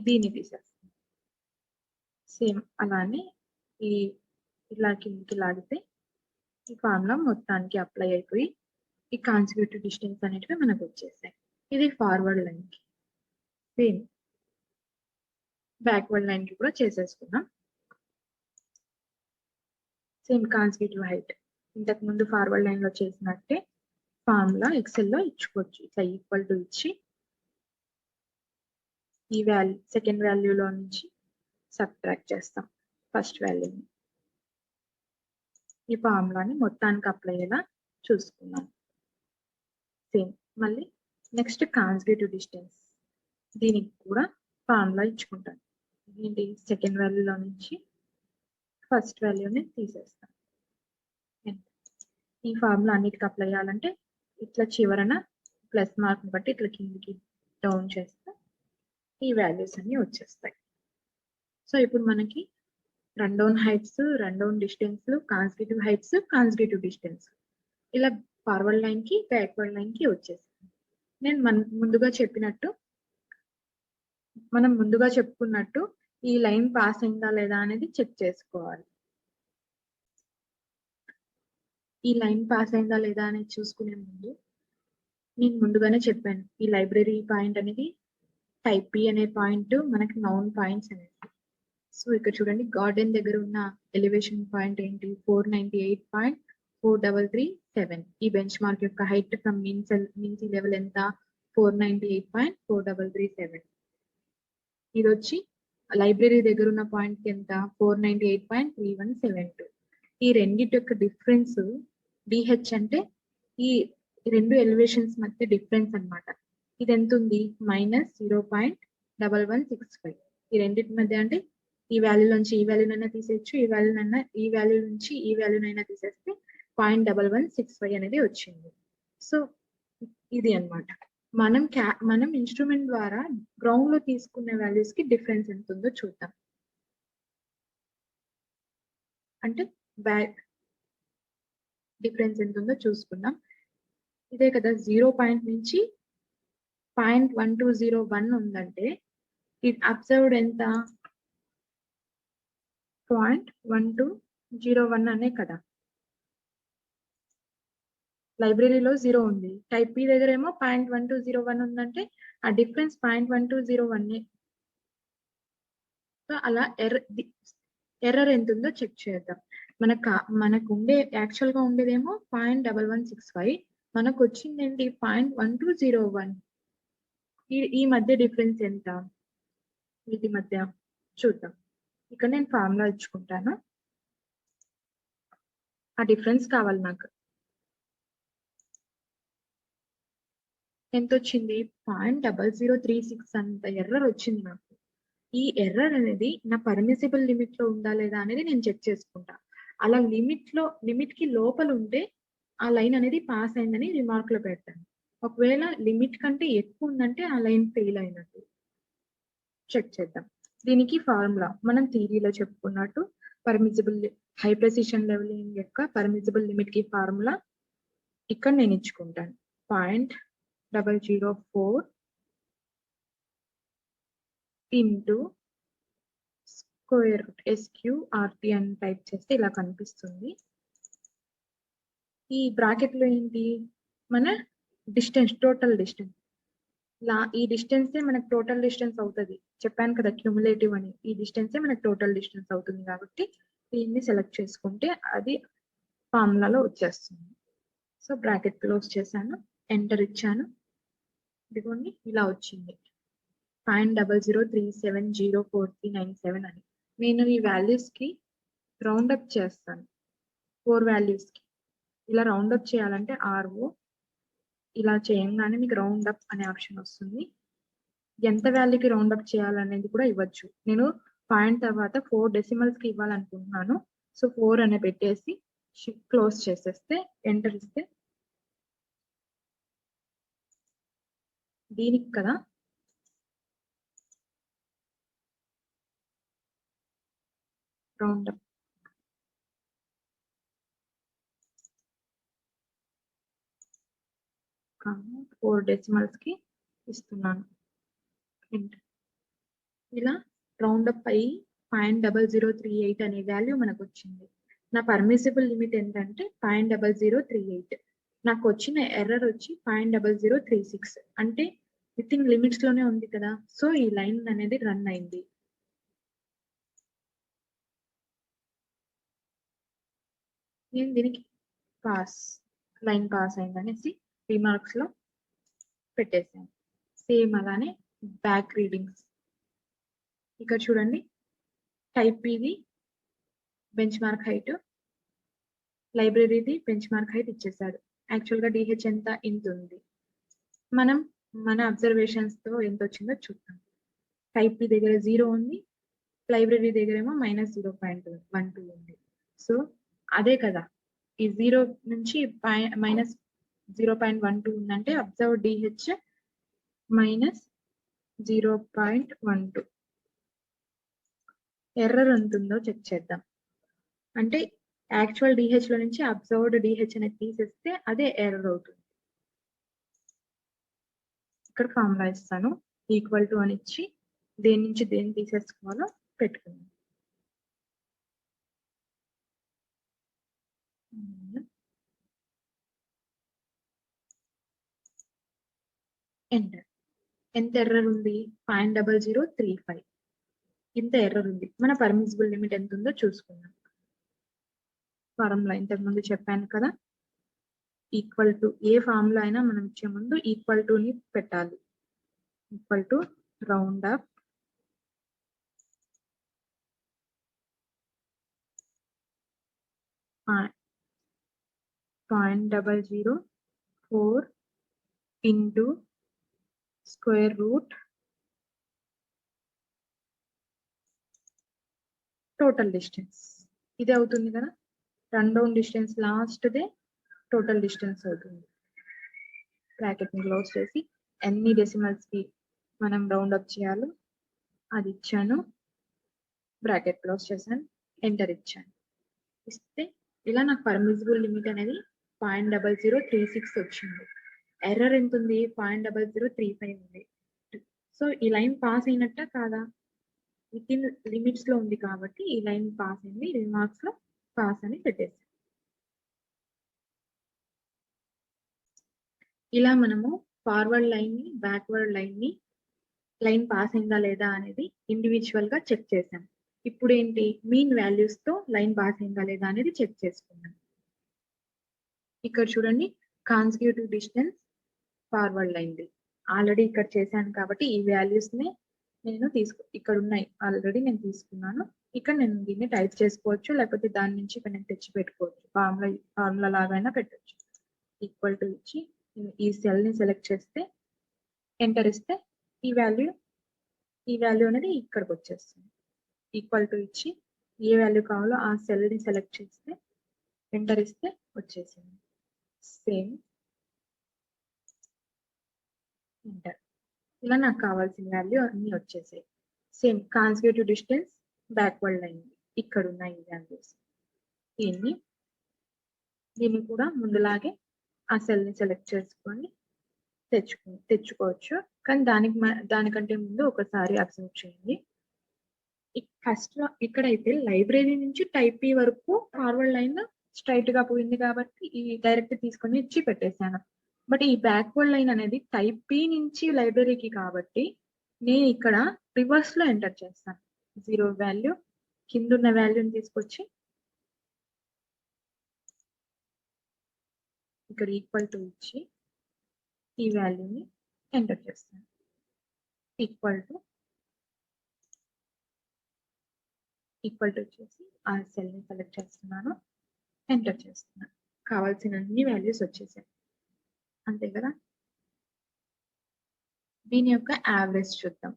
దీన్ని తీసేస్తాం. సేమ్ అలానే ఇలా కిందకి లాగితే ఈ ఫార్ములా మొత్తానికి అప్లై అయిపోయి ఈ కాన్సిక్యూటివ్ డిస్టెన్స్ అనేటివి మనకు వచ్చేసాయి. ఇది ఫార్వర్డ్ లైన్ కి. సేమ్ బ్యాక్వర్డ్ లైన్ కి కూడా చేసేసుకున్నాం. సేమ్ కాన్సిక్యూటివ్ హైట్ ఇంతకు ముందు ఫార్వర్డ్ లైన్ లో చేసినట్టే ఫార్ములా ఎక్సెల్ లో ఇచ్చుకోవచ్చు. ఇట్లా ఈక్వల్ టు ఇచ్చి ఈ వాల్యూ సెకండ్ వాల్యూలో నుంచి సబ్ట్రాక్ట్ చేస్తాం ఫస్ట్ వాల్యూని. ఈ ఫార్ములాని మొత్తానికి అప్లై అయ్యేలా చూసుకున్నాం. సేమ్ మళ్ళీ నెక్స్ట్ కాన్సిక్యూటివ్ డిస్టెన్స్, దీనికి కూడా ఫార్ములా ఇచ్చుకుంటాను. ఏంటి, సెకండ్ వాల్యూలో నుంచి ఫస్ట్ వాల్యూని తీసేస్తాం. ఈ ఫార్ములా అన్నిటికి అప్లై అయ్యాలంటే ఇట్లా చివరన ప్లస్ మార్క్ బట్టి ఇట్లా కిందికి డౌన్ చేస్తే ఈ వాల్యూస్ అన్ని వచ్చేస్తాయి. సో ఇప్పుడు మనకి run down heights, run down distance, consecutive heights, consecutive distance ఇలా ఫార్వర్డ్ లైన్ కి బ్యాక్వర్డ్ లైన్ కి వచ్చేసింది. నేను మనం ముందుగా చెప్పుకున్నట్టు ఈ లైన్ పాస్ అయిందా లేదా అనేది చెక్ చేసుకోవాలి. ఈ లైన్ పాస్ అయిందా లేదా అనేది చూసుకునే ముందు నేను ముందుగానే చెప్పాను, ఈ లైబ్రరీ పాయింట్ అనేది టైప్ B అనే పాయింట్ మనకి నౌన్ పాయింట్స్ అనేది. సో ఇక్కడ చూడండి, గార్డెన్ దగ్గర ఉన్న ఎలివేషన్ పాయింట్ ఏంటి, 498.4337. ఈ బెంచ్ మార్క్ యొక్క height from mean sea level ఎంత, 498.4337. ఇది వచ్చి లైబ్రరీ దగ్గర ఉన్న పాయింట్ ఎంత, 498.3172. ఈ రెండింటి యొక్క డిఫరెన్స్ DH అంటే ఈ రెండు ఎలివేషన్స్ మధ్య డిఫరెన్స్ అన్నమాట. ఇది ఎంత ఉంది, -0.1165. ఈ రెండింటి మధ్య అంటే ఈ వాల్యూ నుంచి ఈ వాల్యూనైనా తీసేయచ్చు, ఈ వాల్యూ నుంచి ఈ వాల్యూనైనా తీసేస్తే 0.1165 అనేది వచ్చింది. సో ఇది అన్నమాట. మనం ఇన్స్ట్రుమెంట్ ద్వారా గ్రౌండ్ లో తీసుకునే వాల్యూస్ కి డిఫరెన్స్ ఎంత ఉందో చూద్దాం. అంటే బ్యాక్ డిఫరెన్స్ ఎంత ఉందో చూసుకుందాం. ఇదే కదా, 0 పాయింట్ నుంచి 0.1201 ఉందంటే ఇది అబ్జర్వ్డ్ ఎంత, 0.1201 అనే కదా. లైబ్రరీలో 0 ఉంది, టైప్ B దగ్గర ఏమో 0.1201 ఉందంటే ఆ డిఫరెన్స్ 0.1201. సో అలా ఎర్రర్ ఎంత ఉందో చెక్ చేద్దాం. మనకు ఉండే యాక్చువల్ గా ఉండేదేమో 0.1165, మనకు వచ్చింది ఏంటి 0.1201. ఈ మధ్య డిఫరెన్స్ ఎంత? వీటి మధ్య చూద్దాం. ఇక్కడ నేను ఫార్ములా ఇచ్చుకుంటాను. ఆ డిఫరెన్స్ కావాలి నాకు. ఎంత వచ్చింది? 0.0036 అంత ఎర్రర్ వచ్చింది నాకు. ఈ ఎర్రర్ అనేది నా పర్మిసిబుల్ లిమిట్ లో ఉందా లేదా అనేది నేను చెక్ చేసుకుంటా. అలా లిమిట్ కి లోపల ఉంటే ఆ లైన్ అనేది పాస్ అయిందని రిమార్క్ లో పెడతాను. ఒకవేళ లిమిట్ కంటే ఎక్కువ ఉందంటే ఆ లైన్ ఫెయిల్ అయినట్టు. చెక్ చేద్దాం. దీనికి ఫార్ములా మనం థియరీలో చెప్పుకున్నట్టు పర్మిసిబుల్ హై ప్రెసిషన్ లెవెలింగ్ యొక్క పర్మిసిబుల్ లిమిట్ కి ఫార్ములా ఇక్కడ నేను ఇచ్చుకుంటాను. 0.004 ఇంటూ స్క్వేర్ రూట్ SQRT అని టైప్ చేస్తే ఇలా కనిపిస్తుంది. ఈ బ్రాకెట్ లో ఏంటి? మన డిస్టెన్స్, టోటల్ డిస్టెన్స్. ఈ డిస్టెన్సే మనకు టోటల్ డిస్టెన్స్ అవుతుంది. చెప్పాను కదా క్యూములేటివ్ అని. ఈ డిస్టెన్సే మనకు టోటల్ డిస్టెన్స్ అవుతుంది కాబట్టి దీన్ని సెలెక్ట్ చేసుకుంటే అది ఫార్ములాలో వచ్చేస్తుంది. సో బ్రాకెట్ క్లోజ్ చేశాను, ఎంటర్ ఇచ్చాను. ఇదిగోండి ఇలా వచ్చింది 500370439 అని. నేను ఈ వాల్యూస్ కి రౌండ్ అప్ చేస్తాను. 4 వాల్యూస్ కి ఇలా రౌండ్ అప్ చేయాలంటే RO ఇలా చేయగానే మీకు రౌండ్ అప్ అనే ఆప్షన్ వస్తుంది. ఎంత వాల్యూకి రౌండ్ అప్ చేయాలనేది కూడా ఇవ్వచ్చు. నేను పాయింట్ తర్వాత 4 డెసిమల్స్ కి ఇవ్వాలనుకుంటున్నాను. సో 4 అనే పెట్టేసి క్లోజ్ చేసేస్తే ఎంటర్ ఇస్తే దీనికి కదా రౌండ్ అప్ 4 డెసిమల్స్ కి ఇస్తున్నాను. ఇలా రౌండ్ అప్ అయ్యి 0.0038 అనే వాల్యూ మనకు వచ్చింది. నా పర్మిసిబుల్ లిమిట్ ఏంటంటే 0.0038. నాకు వచ్చిన ఎర్రర్ వచ్చి 0.0036 అంటే విత్ ఇన్ లిమిట్స్ లోనే ఉంది కదా. సో ఈ లైన్ అనేది రన్ అయింది. నేను దీనికి లైన్ పాస్ అయింది అనేసి రిమార్క్స్ లో పెట్టేసాను. సేమ్ అలానే బ్యాక్ రీడింగ్స్ ఇక్కడ చూడండి. టైప్ ఇది బెంచ్ మార్క్ హైట్, లైబ్రరీది బెంచ్ మార్క్ హైట్ ఇచ్చేసాడు. యాక్చువల్ గా DH ఎంత? ఇంత ఉంది. మనం మన అబ్జర్వేషన్స్ తో ఎంత వచ్చిందో చూద్దాం. టైప్ దగ్గర 0 ఉంది, లైబ్రరీ దగ్గర ఏమో -0.12 ఉంది. సో అదే కదా, ఈ 0 నుంచి -0.12 ఉందంటే అబ్జర్వ్ DH -0.12. ఎర్రర్ ఉంటుందో చెక్ చేద్దాం. అంటే యాక్చువల్ DH లో నుంచి అబ్జర్వ్డ్ DH అనేది తీసేస్తే అదే ఎర్రర్ అవుతుంది. ఇక్కడ ఫార్ములా ఇస్తాను. ఈక్వల్ టు అని ఇచ్చి దేని నుంచి దేన్ని తీసేసుకోవాలో పెట్టుకుందాం. ఎంటర్. ఎంత ఎర్రర్ ఉంది? 0.0035. ఇంత ఎర్రర్ ఉంది. మన పర్మిసిబుల్ లిమిట్ ఎంత ఉందో చూసుకుందాం. ఫార్ములా ఇంతకుముందు చెప్పాను కదా, ఈక్వల్ టు ఏ ఫార్ములా అయినా మనం ఇచ్చే ముందు ఈక్వల్ టు ని పెట్టాలి. Equal to round up .004 into square root total distance. ఇది అవుతుంది కదా, రన్ డౌన్ డిస్టెన్స్ లాస్ట్దే టోటల్ డిస్టెన్స్ అవుతుంది. బ్రాకెట్ ని క్లోజ్ చేసి ఎన్ని డెసిమల్స్ కి మనం రౌండ్ అప్ చేయాలో అది ఇచ్చాను. బ్రాకెట్ క్లోజ్ చేశాను, ఎంటర్ ఇచ్చాను. ఇస్తే ఇలా నాకు పర్మిసిబుల్ లిమిట్ అనేది 0.0036 వచ్చింది. ఎర్రర్ ఎంత ఉంది? 0.0035 ఉంది. సో ఈ లైన్ పాస్ అయినట్ట కాదా? విత్ ఇన్ లిమిట్స్ లో ఉంది కాబట్టి ఈ లైన్ పాస్ అయింది. రిమార్క్స్ లో పాస్ అని పెట్టేసి ఇలా మనము ఫార్వర్డ్ లైన్ ని, బ్యాక్వర్డ్ లైన్ పాస్ అయిందా లేదా అనేది ఇండివిజువల్ గా చెక్ చేసాం. ఇప్పుడు ఏంటి? మీన్ వాల్యూస్ తో లైన్ పాస్ అయిందా లేదా అనేది చెక్ చేసుకున్నాం. ఇక్కడ చూడండి, కాన్సిక్యూటివ్ డిస్టెన్స్ ఫార్వర్డ్ లైన్ది ఆల్రెడీ ఇక్కడ చేశాను కాబట్టి ఈ వాల్యూస్ ని నేను ఇక్కడ ఉన్నాయి ఆల్రెడీ నేను తీసుకున్నాను. ఇక్కడ నేను దీన్ని టైప్ చేసుకోవచ్చు, లేకపోతే దాని నుంచి ఇక్కడ నేను తెచ్చి పెట్టుకోవచ్చు. ఫార్ములా లాగైనా పెట్టచ్చు. ఈక్వల్ టు ఇచ్చి ఈ సెల్ ని సెలెక్ట్ చేస్తే ఎంటర్ ఇస్తే ఈ వాల్యూ అనేది ఇక్కడికి వచ్చేస్తుంది. ఈక్వల్ టు ఇచ్చి ఏ వాల్యూ కావాలో ఆ సెల్ ని సెలెక్ట్ చేస్తే ఎంటర్ ఇస్తే వచ్చేసింది. Same enter. ఇలా నాకు కావాల్సిన వాల్యూ అన్ని వచ్చేసాయి. Same consecutive distance backward line ఇక్కడ ఉన్నాయి ఈ వాల్యూస్. దీన్ని కూడా ముందులాగే ఆ సెల్ ని సెలెక్ట్ చేసుకొని తెచ్చుకోవచ్చు. కానీ దానికంటే ముందు ఒకసారి అబ్జర్వ్ చేయండి. ఫస్ట్ ఇక్కడైతే లైబ్రరీ నుంచి టైప్ ఈ వరకు ఫార్వర్డ్ లైన్ స్ట్రైట్ గా పోయింది కాబట్టి ఈ డైరెక్ట్ తీసుకొని ఇచ్చి పెట్టేశాను. బట్ ఈ బ్యాక్వర్డ్ లైన్ అనేది టైప్ పి నుంచి లైబ్రరీకి కాబట్టి నేను ఇక్కడ రివర్స్ లో ఎంటర్ చేస్తాను. 0 వాల్యూ కింద ఉన్న వాల్యూని తీసుకొచ్చి ఇక్కడ ఈక్వల్ టు ఇచ్చి ఈ వాల్యూని ఎంటర్ చేస్తాను. ఈక్వల్ టు వచ్చేసి ఆ సెల్ ని సెలెక్ట్ చేస్తున్నాను, ఎంటర్ చేస్తున్నాను. కావాల్సిన అన్ని వాల్యూస్ వచ్చేసాయి. అంతే కదా. దీని యొక్క యావరేజ్ చూద్దాం.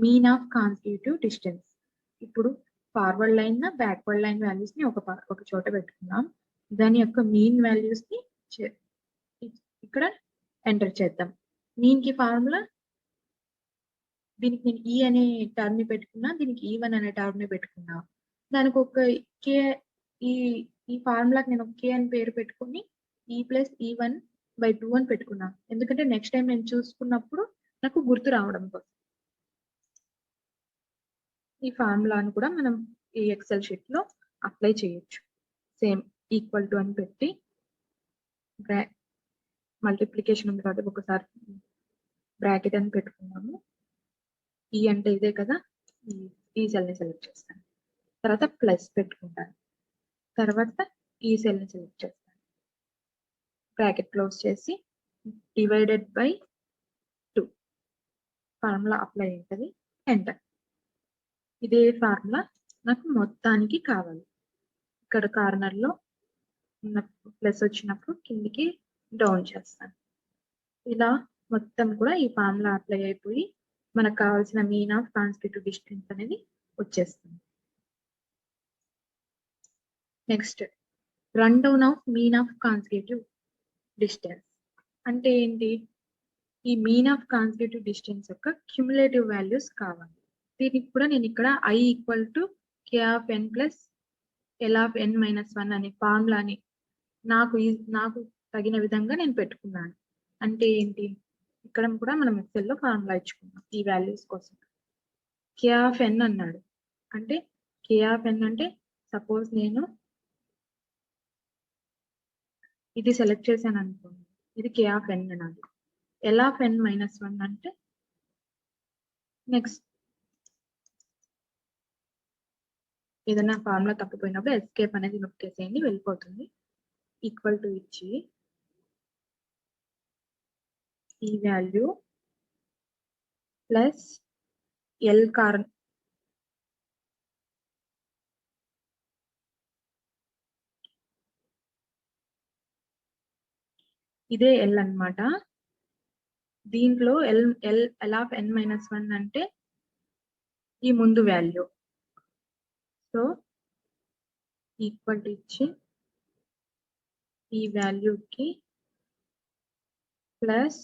Mean of consecutive distance. ఇప్పుడు forward line backward line values ని ఒక చోట పెట్టుకున్నాం. దాని యొక్క మీన్ వాల్యూస్ ని ఇక్కడ ఎంటర్ చేద్దాం. మీన్ కి ఫార్ములా దీనికి నేను ఈ అనే టర్మ్ ని పెట్టుకున్నా, దీనికి E1 అనే టర్మ్ ని పెట్టుకున్నా. దానికి ఒక కే ఈ ఫార్ములాకి నేను ఒక కే అని పేరు పెట్టుకుని E+E1/2 అని పెట్టుకున్నా. ఎందుకంటే నెక్స్ట్ టైం నేను చూసుకున్నప్పుడు నాకు గుర్తు రావడం కోసం. ఈ ఫార్ములాను కూడా మనం ఈ ఎక్సెల్ షీట్ లో అప్లై చేయొచ్చు. సేమ్ ఈక్వల్ టు అని పెట్టి మల్టిప్లికేషన్ ఉంది కాబట్టి ఒకసారి బ్రాకెట్ అని పెట్టుకున్నాము. ఈ అంటే ఇదే కదా, ఈ సెల్ ని సెలెక్ట్ చేస్తాను. తర్వాత ప్లస్ పెట్టుకుంటాను. తర్వాత ఈ సెల్ ని సెలెక్ట్ చేస్తాను. బ్రాకెట్ క్లోజ్ చేసి డివైడెడ్ బై 2 ఫార్ములా అప్లై అవుతుంది. ఎంటర్. ఇదే ఫార్ములా నాకు మొత్తానికి కావాలి. ఇక్కడ కార్నర్ లో ఉన్న ప్లస్ వచ్చినప్పుడు కిందికి డౌన్ చేస్తాను. ఇలా మొత్తం కూడా ఈ ఫార్ములా అప్లై అయిపోయి మనకు కావాల్సిన మీన్ ఆఫ్ కాన్సిక్యూటివ్ డిస్టెన్స్ అనేది వచ్చేస్తుంది. Next run down of mean of consecutive distance అంటే ఏంటి? ఈ మీన్ ఆఫ్ కాన్సిక్యూటివ్ డిస్టెన్స్ యొక్క క్యుములేటివ్ వాల్యూస్ కావాలి. దీనికి కూడా నేను ఇక్కడ I = K(n + L(n-1) అనే ఫార్ములాని నాకు తగిన విధంగా నేను పెట్టుకున్నాను. అంటే ఏంటి? ఇక్కడ కూడా మనం ఎక్సెల్ లో ఫార్ములా ఇచ్చుకున్నాం ఈ వాల్యూస్ కోసం. K(n) అన్నాడు అంటే K(n) అంటే సపోజ్ నేను ఇది సెలెక్ట్ చేశాను అనుకోండి, ఇది K(n) అనాలి. L(n-1) అంటే నెక్స్ట్ ఏదైనా ఫార్ములా తప్పిపోయినప్పుడు ఎస్కేప్ అనేది నొక్కేసేయండి, వెళ్ళిపోతుంది. ఈక్వల్ టు ఇచ్చి ఈ వాల్యూ ప్లస్ ఎల్ ఇదే ఎల్ అన్నమాట. దీంట్లో L(n-1) అంటే ఈ ముందు వాల్యూ. సో ఈక్వల్ టు ఇచ్చి ఈ వాల్యూకి ప్లస్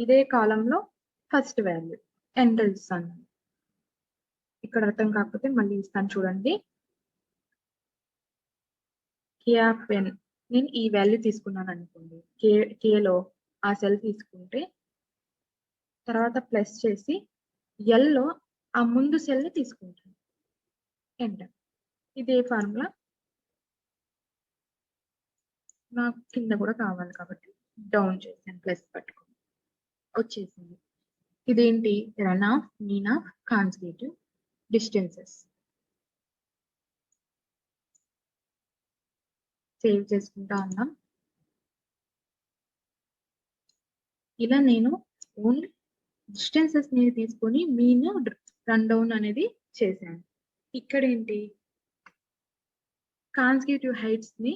ఇదే కాలంలో ఫస్ట్ వాల్యూ ఎంటర్ ఇస్తాను. ఇక్కడ అర్థం కాకపోతే మళ్ళీ ఇస్తాను చూడండి. K(n) నేను ఈ వాల్యూ తీసుకున్నాను అనుకోండి, కేలో ఆ సెల్ తీసుకుంటే తర్వాత ప్లస్ చేసి ఎల్లో ఆ ముందు సెల్ ని తీసుకుంటాను. ఎంటర్. ఇదే ఫార్ములా నాకు కింద కూడా కావాలి కాబట్టి డౌన్ చేశాను, ప్లస్ పట్టుకుని వచ్చేసింది. ఇదేంటి? Run of mean of consecutive distances. Save చేసుకుంటా ఉన్నాం. ఇలా నేను ఓన్లీ డిస్టెన్సెస్ ని తీసుకొని మీన్ రన్ డౌన్ అనేది చేశాను. ఇక్కడ ఏంటి కాన్సిక్యూటివ్ హైట్స్ ని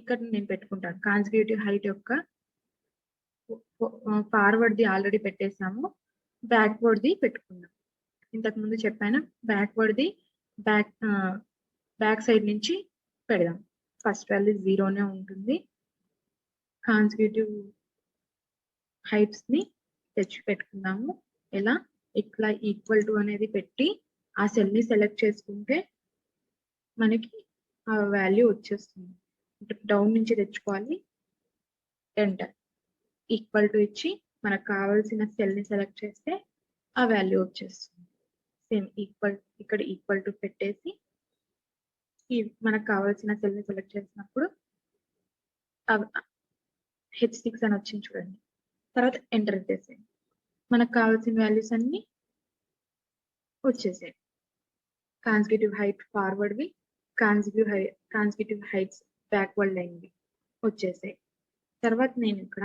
ఇక్కడ నేను పెట్టుకుంటాను. కాన్సిక్యూటివ్ హైట్ యొక్క ఫార్వర్డ్ ది ఆల్రెడీ పెట్టేసాము, బ్యాక్వర్డ్ ది పెట్టుకున్నాం. ఇంతకు ముందు చెప్పాను, బ్యాక్వర్డ్ ది బ్యాక్ సైడ్ నుంచి పెడదాం. ఫస్ట్ వాల్యూ 0నే ఉంటుంది. కాన్సిక్యూటివ్ హైట్స్ ని తెచ్చి పెట్టుకున్నాము. ఎలా ఇట్లా ఈక్వల్ టు అనేది పెట్టి ఆ సెల్ ని సెలెక్ట్ చేసుకుంటే మనకి ఆ వాల్యూ వచ్చేస్తుంది. డౌన్ నుంచి తెచ్చుకోవాలి, ఎంటర్, ఈక్వల్ టు ఇచ్చి మనకు కావాల్సిన సెల్ ని సెలెక్ట్ చేస్తే ఆ వాల్యూ వచ్చేస్తుంది. సేమ్ ఈక్వల్, ఇక్కడ ఈక్వల్ టు పెట్టేసి మనకు కావాల్సిన సెల్ ని సెలెక్ట్ చేసినప్పుడు H6 అని వచ్చింది చూడండి. తర్వాత ఎంటర్ చేసేయండి, మనకు కావాల్సిన వాల్యూస్ అన్ని వచ్చేసాయి. కాన్సిక్యూటివ్ హైట్ ఫార్వర్డ్ వి, కాన్సిక్యూటివ్ హైట్స్ బ్యాక్వర్డ్ లైన్ వి వచ్చేసాయి. తర్వాత నేను ఇక్కడ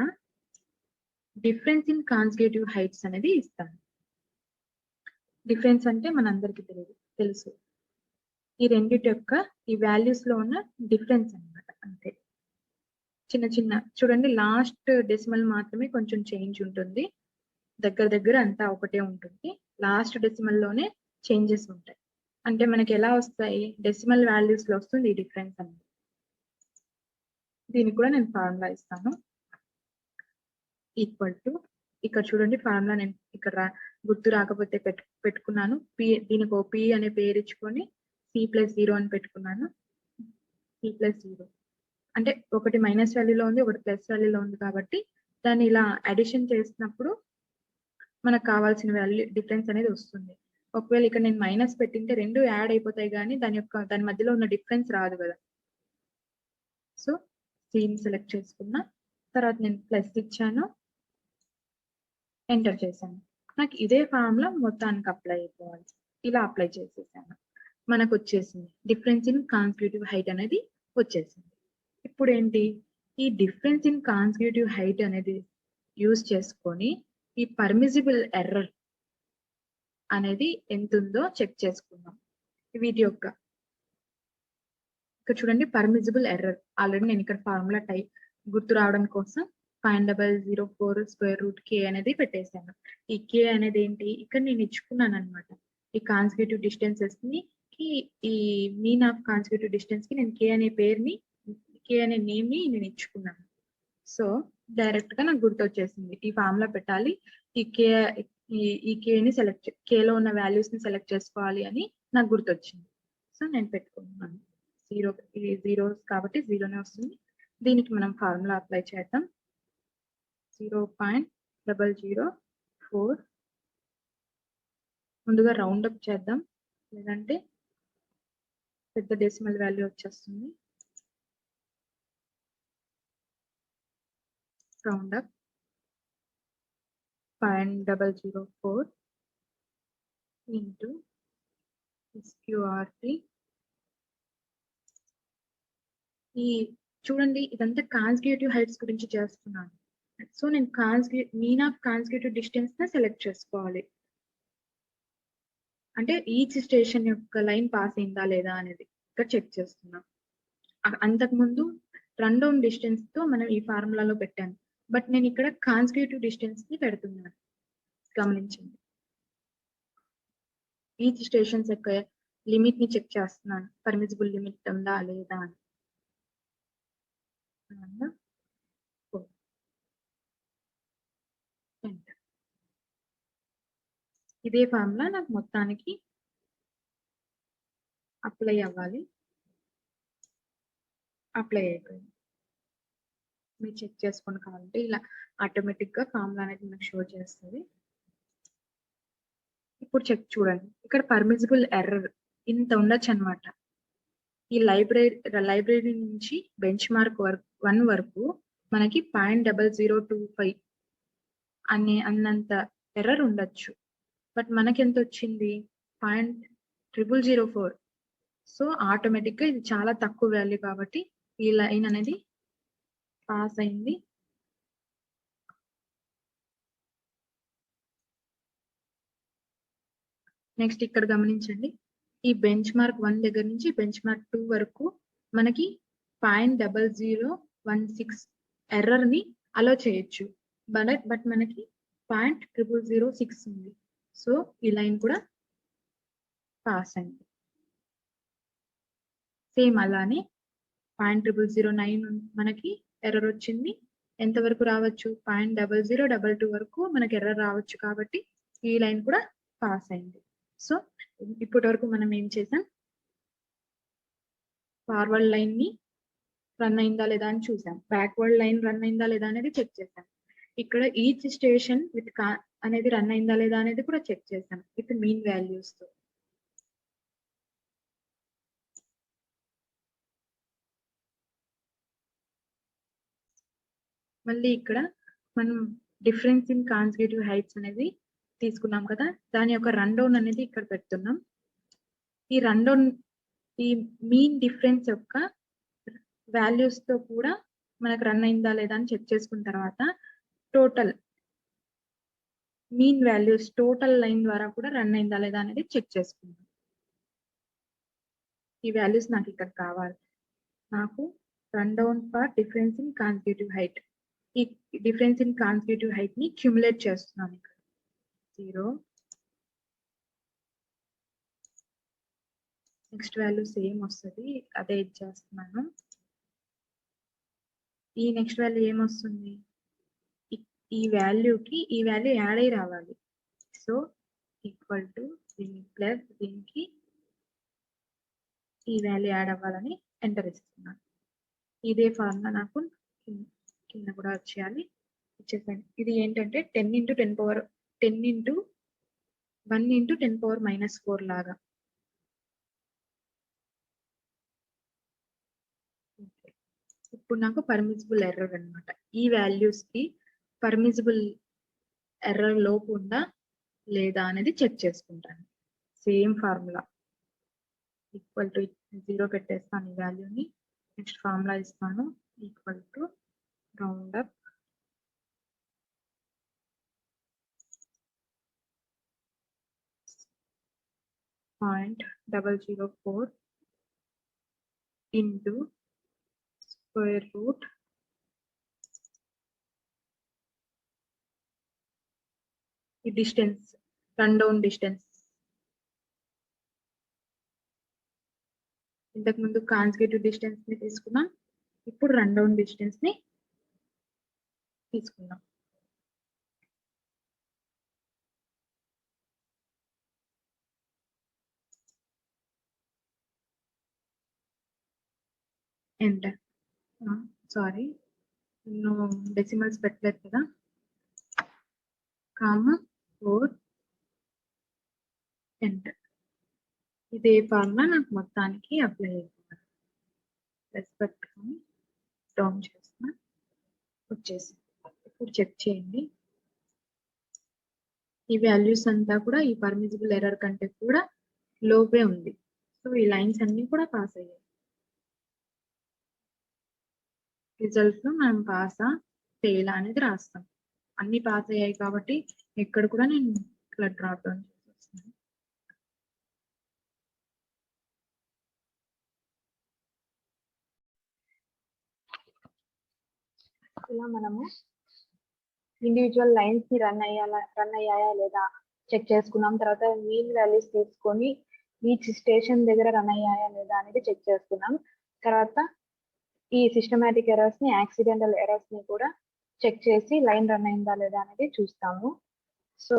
డిఫరెన్స్ ఇన్ కాన్సిక్యూటివ్ హైట్స్ అనేది ఇస్తాను. డిఫరెన్స్ అంటే మనందరికీ తెలుసు, ఈ రెండిటి యొక్క ఈ వాల్యూస్ లో ఉన్న డిఫరెన్స్ అన్నమాట. అంతే, చిన్న చిన్న చూడండి, లాస్ట్ డెసిమల్ మాత్రమే కొంచెం చేంజ్ ఉంటుంది, దగ్గర అంతా ఒకటే ఉంటుంది. లాస్ట్ డెసిమల్ లోనే చేంజెస్ ఉంటాయి. అంటే మనకి ఎలా వస్తాయి, డెసిమల్ వాల్యూస్ లో వస్తుంది ఈ డిఫరెన్స్ అనేది. దీనికి కూడా నేను ఫార్ములా ఇస్తాను. ఈక్వల్ టు, ఇక్కడ చూడండి ఫార్ములా నేను ఇక్కడ గుర్తు రాకపోతే పెట్టుకున్నాను. దీనికి ఓ పి అనే పేరు ఇచ్చుకొని C+0 అని పెట్టుకున్నాను. C+0 అంటే ఒకటి మైనస్ వాల్యూలో ఉంది, ఒకటి ప్లస్ వాల్యూలో ఉంది కాబట్టి దాన్ని ఇలా అడిషన్ చేసినప్పుడు మనకు కావాల్సిన వాల్యూ డిఫరెన్స్ అనేది వస్తుంది. ఒకవేళ ఇక్కడ నేను మైనస్ పెట్టింటే రెండు యాడ్ అయిపోతాయి కానీ దాని మధ్యలో ఉన్న డిఫరెన్స్ రాదు కదా. సో సీని సెలెక్ట్ చేసుకున్నా, తర్వాత నేను ప్లస్ ఇచ్చాను, ఎంటర్ చేశాను. నాకు ఇదే ఫార్ములా మొత్తానికి అప్లై అయిపోవాలి. ఇలా అప్లై చేసేసాను, మనకు వచ్చేసింది డిఫరెన్స్ ఇన్ కాన్సిక్యూటివ్ హైట్ అనేది వచ్చేసింది. ఇప్పుడు ఏంటి, ఈ డిఫరెన్స్ ఇన్ కాన్సిక్యూటివ్ హైట్ అనేది యూజ్ చేసుకొని ఈ పర్మిసిబుల్ ఎర్రర్ అనేది ఎంత ఉందో చెక్ చేసుకుందాం. వీటి యొక్క ఇక్కడ చూడండి పర్మిసిబుల్ ఎర్రర్, ఆల్రెడీ నేను ఇక్కడ ఫార్ములా టైప్ గుర్తు రావడం కోసం 0.04 k అనేది పెట్టేశాను. ఈ k అనేది ఏంటి, ఇక్కడ నేను ఇచ్చుకున్నాను అనమాట. ఈ కాన్సిక్యూటివ్ డిస్టెన్సెస్ ని ఈ మీన్ ఆఫ్ కాన్సిక్యూటివ్ డిస్టెన్స్ కి నేను k అనే పేరుని, k అనే నేమ్ ని నేను ఇచ్చుకున్నాను. సో డైరెక్ట్ గా నాకు గుర్తు వచ్చేసింది, ఈ ఫార్ములా పెట్టాలి, ఈ k ని సెలెక్ట్, k లో ఉన్న వాల్యూస్ ని సెలెక్ట్ చేసుకోవాలి అని నాకు గుర్తొచ్చింది. సో నేను పెట్టుకుంటున్నాను. 0 కాబట్టి 0నే వస్తుంది. దీనికి మనం ఫార్ములా అప్లై చేద్దాం. 0.004 ముందుగా రౌండ్ అప్ చేద్దాం, లేదంటే పెద్ద డెసిమల్ వాల్యూ వచ్చేస్తుంది. Round up 0.004 into SQRT. ఈ చూడండి ఇదంతా కాన్సిక్యూటివ్ హైట్స్ గురించి చేస్తున్నాను. సో నేను మీన్ ఆఫ్ కాన్సిక్యూటివ్ డిస్టెన్స్ ని సెలెక్ట్ చేసుకోవాలి. అంటే ఈచ్ స్టేషన్ యొక్క లైన్ పాస్ అయిందా లేదా అనేది ఇక్కడ చెక్ చేస్తున్నాం. అంతకు ముందు రన్ డౌన్ డిస్టెన్స్ తో మనం ఈ ఫార్ములాలో పెట్టాను, బట్ నేను ఇక్కడ కాన్సిక్యూటివ్ డిస్టెన్స్ ని పెడుతున్నాను. గమనించండి, ఈచ్ స్టేషన్స్ యొక్క లిమిట్ ని చెక్ చేస్తున్నాను, పర్మిసిబుల్ లిమిట్ ఉందా లేదా అని. ఇదే ఫార్ములా నాకు మొత్తానికి అప్లై అవ్వాలి. అప్లై అయిపోయింది. మీరు చెక్ చేసుకొని కావాలంటే ఇలా ఆటోమేటిక్ గా ఫార్ములా అనేది మనకు షో చేస్తుంది. ఇప్పుడు చెక్ చూడండి, ఇక్కడ పర్మిసిబుల్ ఎర్రర్ ఇంత ఉండొచ్చు అనమాట. ఈ లైబ్రరీ నుంచి బెంచ్ మార్క్ 1 వరకు మనకి 0.0025 అన్నంత ఎర్రర్ ఉండొచ్చు. బట్ మనకి ఎంత వచ్చింది, 0.0004. సో ఆటోమేటిక్ గా ఇది చాలా తక్కువ వాల్యూ కాబట్టి ఈ లైన్ అనేది పాస్ అయింది. నెక్స్ట్ ఇక్కడ గమనించండి, ఈ బెంచ్ మార్క్ 1 దగ్గర నుంచి బెంచ్ మార్క్ 2 వరకు మనకి 0.0016 ఎర్రర్ ని అలో చేయొచ్చు. బట్ మనకి 0.0006 ఉంది. సో ఈ లైన్ కూడా పాస్ అయింది. సేమ్ అలానే 0.0009 మనకి ఎర్రర్ వచ్చింది. ఎంతవరకు రావచ్చు? 0.0022 వరకు మనకి ఎర్రర్ రావచ్చు. కాబట్టి ఈ లైన్ కూడా పాస్ అయింది. సో ఇప్పటి వరకు మనం ఏం చేసాం, ఫార్వర్డ్ లైన్ ని రన్ అయిందా లేదా అని చూసాం, బ్యాక్వర్డ్ లైన్ రన్ అయిందా లేదా అనేది చెక్ చేసాం. ఇక్కడ ఈచ్ స్టేషన్ విత్ అనేది రన్ అయిందా లేదా అనేది కూడా చెక్ చేసాం విత్ మీన్ వాల్యూస్ తో. మళ్ళీ ఇక్కడ మనం డిఫరెన్స్ ఇన్ కాన్సిక్యూటివ్ హైట్స్ అనేది తీసుకున్నాం కదా, దాని యొక్క రన్ డౌన్ అనేది ఇక్కడ పెడుతున్నాం. ఈ రన్ డౌన్ ఈ మీన్ డిఫరెన్స్ యొక్క వాల్యూస్ తో కూడా మనకు రన్ అయిందా లేదా అని చెక్ చేసుకున్న తర్వాత total mean values total line ద్వారా కూడా రన్ అయిందా లేదా అనేది చెక్ చేసుకుందాం. ఈ వాల్యూస్ నాకు ఇక్కడ కావాలి. నాకు run down for difference in consecutive height. ఈ డిఫరెన్స్ ఇన్ కాన్సిక్యూటివ్ హైట్ ని క్యుములేట్ చేస్తున్నాను. ఇక్కడ 0, నెక్స్ట్ వాల్యూ సేమ్ వస్తుంది, అదే ఇచ్చేస్తున్నాను. ఈ నెక్స్ట్ వాల్యూ ఏమొస్తుంది, ఈ వాల్యూకి ఈ వాల్యూ యాడ్ అయి రావాలి. సో ఈక్వల్ టు దీని ప్లస్ దీనికి ఈ వాల్యూ యాడ్ అవ్వాలని ఎంటర్ ఇస్తున్నాను. ఇదే ఫార్ములా నాకు కింద కూడా వచ్చేయాలి. ఇచ్చేసాను. ఇది ఏంటంటే 10 × 1 × 10⁻⁻⁴ లాగా. ఇప్పుడు నాకు పర్మిసిబుల్ ఎర్రర్ అన్నమాట. ఈ వాల్యూస్ కి పర్మిసిబుల్ ఎర్రర్ లోపు ఉందా లేదా అనేది చెక్ చేసుకుంటాను. సేమ్ ఫార్ములా ఈక్వల్ టు 0 పెట్టేస్తాను ఈ వాల్యూని. నెక్స్ట్ ఫార్ములా ఇస్తాను equal to round up .004 into square root ఈ డిస్టెన్స్, రన్ డౌన్ డిస్టెన్స్. ఇంతకు ముందు కాన్సిక్యూటివ్ డిస్టెన్స్ ని తీసుకున్నాం, ఇప్పుడు రన్ డౌన్ డిస్టెన్స్ ని తీసుకున్నాం. ఎంటర్. సారీ, నేను డెసిమల్స్ పెట్టలేదు కదా, (4) ఎంటర్. ఇదే ఫార్ములా నాకు మొత్తానికి అప్లై అయిపోయింది. ప్లస్ పెట్టుకొని డౌన్ చేస్తున్నా, వచ్చేసి. ఇప్పుడు చెక్ చేయండి, ఈ వాల్యూస్ అంతా కూడా ఈ పర్మిసిబుల్ ఎర్రర్ కంటే కూడా లోపే ఉంది. సో ఈ లైన్స్ అన్ని కూడా పాస్ అయ్యాయి. రిజల్ట్ లో మనం పాసా ఫెయిల్ అనేది రాస్తాం. అన్ని పాస్ అయ్యాయి కాబట్టి ఎక్కడ కూడా నేను ఇట్లా డ్రాప్ డౌన్ చేసేస్తాను. ఇలా మనము ఇండివిజువల్ లైన్స్ ని రన్ అయ్యాయా లేదా చెక్ చేసుకున్నాం. తర్వాత మీన్ వాల్యూస్ తీసుకొని ఈచ్ స్టేషన్ దగ్గర రన్ అయ్యాయా లేదా అనేది చెక్ చేసుకున్నాం. తర్వాత ఈ సిస్టమాటిక్ ఎర్రర్స్ ని, యాక్సిడెంటల్ ఎర్రర్స్ ని కూడా చెక్ చేసి లైన్ రన్ అయిందా లేదా అనేది చూస్తాము. సో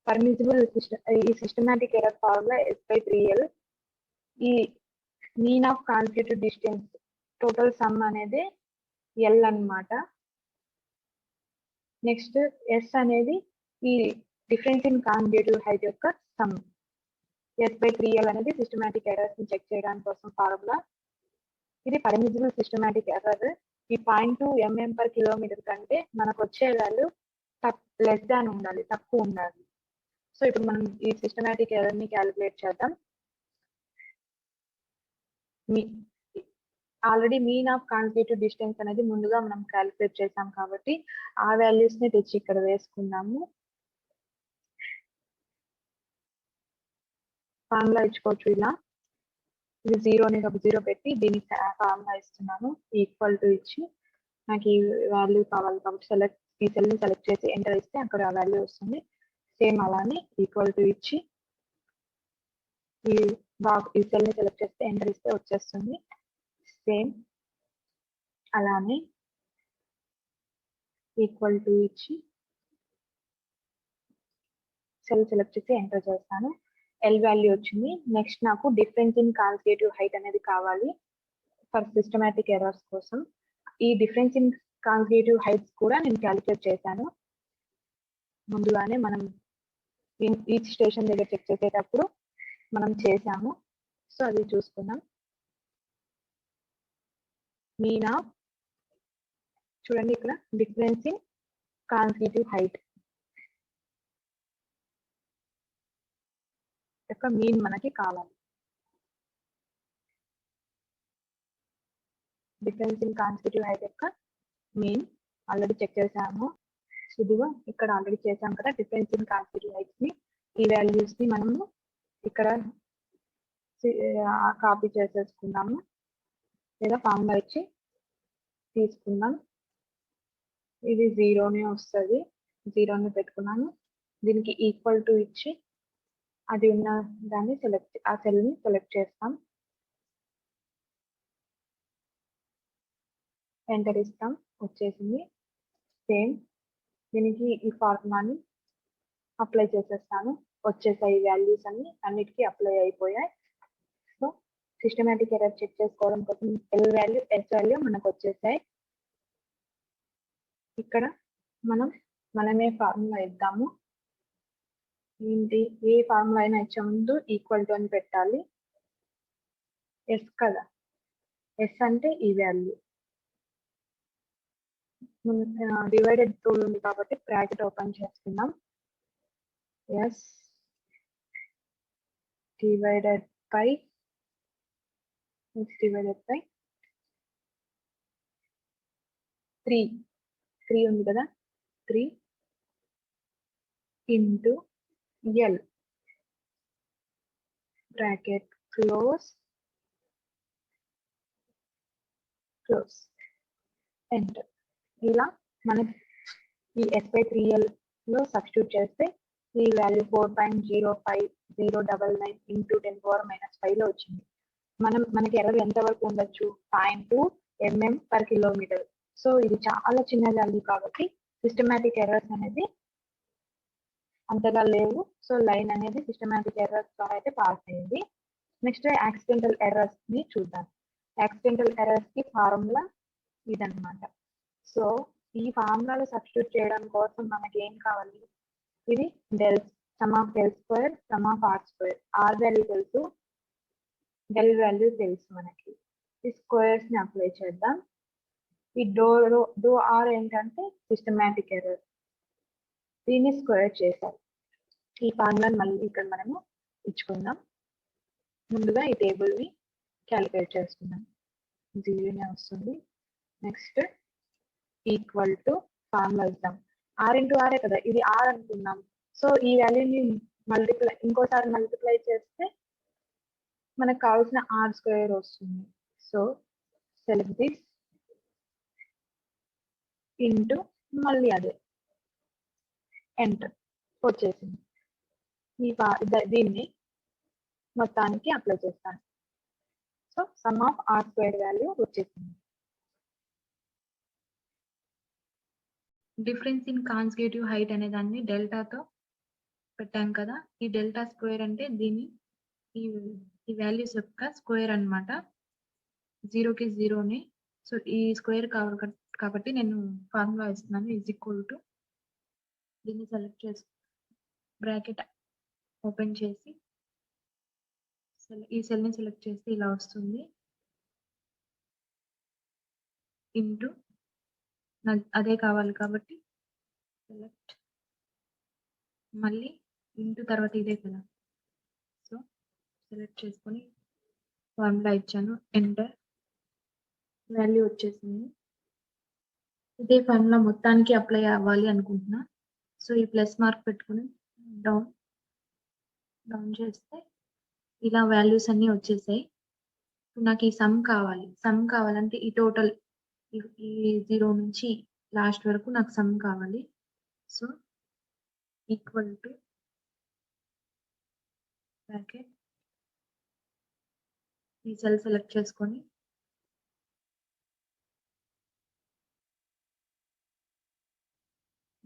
పర్మిసిబుల్ ఈ సిస్టమాటిక్ ఎర్రర్ ఫార్ములా S/3L. ఈ mean of consecutive distance total some అనేది L అన్నమాట. నెక్స్ట్ ఎస్ అనేది ఈ డిఫరెన్స్ ఇన్ కాన్సిక్యూటివ్ హైట్ యొక్క సమ్. S/3L అనేది సిస్టమాటిక్ ఎర్రర్స్ ని చెక్ చేయడానికి కోసం ఫార్ములా. ఇది పర్మిసిబుల్ సిస్టమాటిక్ ఎర్రర్. ఈ 0.2 mm/km కంటే మనకు వచ్చే వాల్యూ లెస్ దాన్ ఉండాలి, తక్కువ ఉండాలి. సో ఇప్పుడు మనం ఈ సిస్టమాటిక్ ఎర్రర్ ని క్యాలిక్యులేట్ చేద్దాం. Already mean of consecutive distance అనేది ముందుగా మనం క్యాలిక్యులేట్ చేసాం కాబట్టి ఆ వాల్యూస్ ని తెచ్చి ఇక్కడ వేసుకున్నాము. ఫార్ములా ఇచ్చుకోవచ్చు ఇలా. ఇది 0 అనేది ఒక 0 పెట్టి దీనికి ఫార్ములా ఇస్తున్నాను. ఈక్వల్ టు ఇచ్చి నాకు ఈ వాల్యూ కావాలి కాబట్టి ఈ సెల్ ని సెలెక్ట్ చేసి ఎంటర్ ఇస్తే అక్కడ ఆ వాల్యూ వస్తుంది. సేమ్ అలానే ఈక్వల్ టు ఇచ్చి ఈ సెల్ ని సెలెక్ట్ చేస్తే ఎంటర్ ఇస్తే వచ్చేస్తుంది. సేమ్ అలానే ఈక్వల్ టు ఇచ్చి సెల్ సెలెక్ట్ చేసి ఎంటర్ చేస్తాను. ఎల్ వాల్యూ వచ్చింది. నెక్స్ట్ నాకు డిఫరెన్స్ ఇన్ కాన్సిక్యూటివ్ హైట్ అనేది కావాలి ఫర్ సిస్టమాటిక్ ఎర్రర్స్ కోసం. ఈ డిఫరెన్స్ ఇన్ కాన్సిక్యూటివ్ హైట్స్ కూడా నేను క్యాలిక్యులేట్ చేశాను. ముందుగానే మనం ఈచ్ స్టేషన్ దగ్గర చెక్ చేసేటప్పుడు మనం చేసాము. సో అది చూసుకుందాం. మీనా చూడండి ఇక్కడ డిఫరెన్స్ ఇన్ కాన్సిక్యూటివ్ హైట్ యొక్క మీన్ మనకి కావాలి. డిఫరెన్స్ ఇన్ కాన్సిక్యూటివ్ హైట్ యొక్క మీన్ ఆల్రెడీ చెక్ చేసాము. ఇదిగో ఇక్కడ ఆల్రెడీ చేసాం కదా డిఫరెన్స్ ఇన్ కాన్సిక్యూటివ్ హైట్స్ ని. ఈ వాల్యూస్ ని మనము ఇక్కడ కాపీ చేసేసుకున్నాము లేదా ఫార్ములా ఇచ్చి తీసుకుందాం. ఇది 0నే వస్తుంది. 0ని పెట్టుకున్నాను. దీనికి ఈక్వల్ టు ఇచ్చి అది ఉన్న దాన్ని ఆ సెల్ ని సెలెక్ట్ చేస్తాం. ఎంటర్ ఇస్తాం. వచ్చేసింది. సేమ్ దీనికి ఈ ఫార్ములాని అప్లై చేసేస్తాను. వచ్చేసాయి వాల్యూస్ అన్నిటికీ అప్లై అయిపోయాయి. సో సిస్టమాటిక్ ఎర్రర్ చెక్ చేసుకోవడం కోసం ఎల్ వాల్యూ ఎస్ వాల్యూ మనకు వచ్చేసాయి. ఇక్కడ మనమే ఫార్ములా ఇద్దాము. ఏంటి ఏ ఫార్ములా అయినా ఇచ్చే ముందు ఈక్వల్ టు అని పెట్టాలి. ఎస్ కదా, ఎస్ అంటే ఈ వాల్యూ. డివైడెడ్ రూల్ ఉంది కాబట్టి బ్రాకెట్ ఓపెన్ చేసుకుందాం. ఎస్ డివైడెడ్ బై 3 ఉంది కదా, 3 into L bracket close enter. ఇలా మనకి ఈ S/3L లో సబ్స్టిట్యూట్ చేస్తే ఈ వాల్యూ 4.05099 ఇంటూ 10⁻⁻5 లో వచ్చింది. మనకి ఎర్రర్ ఎంత వరకు ఉండొచ్చు? 0.2 mm/km. సో ఇది చాలా చిన్న వాల్యూ కాబట్టి సిస్టమాటిక్ ఎర్రర్స్ అనేది అంతగా లేవు. సో లైన్ అనేది సిస్టమాటిక్ ఎర్రర్స్ తో అయితే పాస్ అయింది. నెక్స్ట్ యాక్సిడెంటల్ ఎర్రర్స్ ని చూద్దాం. యాక్సిడెంటల్ ఎర్రర్స్ కి ఫార్ములా ఇదన్నమాట. సో ఈ ఫార్ములాలో సబ్స్టిట్యూట్ చేయడం కోసం మనకి ఏం కావాలి? ఇది sum of del square sum of R square. R value తెలుసు, డెల్ వాల్యూ తెలుసు మనకి. ఈ స్క్వేర్స్ ని అప్లై చేద్దాం. ఈ డో ఆర్ ఏంటంటే సిస్టమాటిక్ ఎర్రర్, దీన్ని స్క్వేర్ చేశారు. ఈ ఫార్ములాని మళ్ళీ ఇక్కడ మనము ఇచ్చుకుందాం. ముందుగా ఈ టేబుల్ ని క్యాలిక్యులేట్ చేసుకుందాం. 0నే వస్తుంది. నెక్స్ట్ ఈక్వల్ టు ఫార్ములా ఇద్దాం. ఆర్ ఇంటూ ఆరే కదా, ఇది ఆర్ అనుకుందాం. సో ఈ వాల్యూని ఇంకోసారి మల్టిప్లై చేస్తే మనకు కావాల్సిన ఆర్ స్క్వేర్ వస్తుంది. సో సెలెక్ట్ దిస్ ఇంటూ మళ్ళీ అదే ఎంటర్. వచ్చేసింది. దీన్ని మొత్తానికి అప్లై చేస్తాను. So sum of R square value వచ్చేసింది. డిఫరెన్స్ ఇన్ కాన్సిక్యూటివ్ హైట్ అనే దాన్ని డెల్టాతో పెట్టాం కదా. ఈ డెల్టా స్క్వేర్ అంటే దీన్ని ఈ వాల్యూస్ యొక్క స్క్వేర్ అన్నమాట. 0కి 0ని. సో ఈ స్క్వేర్ కావాలి కాబట్టి నేను ఫార్ములా ఇస్తున్నాను. ఈజ్ ఈక్వల్ టు దీన్ని సెలెక్ట్ చేసి బ్రాకెట్ ఓపెన్ చేసి ఈ సెల్ ని సెలెక్ట్ చేస్తే ఇలా వస్తుంది. ఇంటూ అదే కావాలి కాబట్టి సెలెక్ట్, మళ్ళీ ఇంటూ తర్వాత ఇదే కదా. సో సెలెక్ట్ చేసుకొని ఫార్ములా ఇచ్చాను. ఎంటర్. వాల్యూ వచ్చేసింది. ఇదే ఫార్ములా మొత్తానికి అప్లై అవ్వాలి అనుకుంటున్నా. సో ఈ ప్లస్ మార్క్ పెట్టుకుని డౌన్ చేస్తే ఇలా వాల్యూస్ అన్ని వచ్చేసాయి. నాకు ఈ సమ్ కావాలి. సమ్ కావాలంటే ఈ టోటల్ ఈ 0 నుంచి లాస్ట్ వరకు నాకు సమ్ కావాలి. సో ఈక్వల్ టు బ్రాకెట్ ఈ సెల్ సెలెక్ట్ చేసుకొని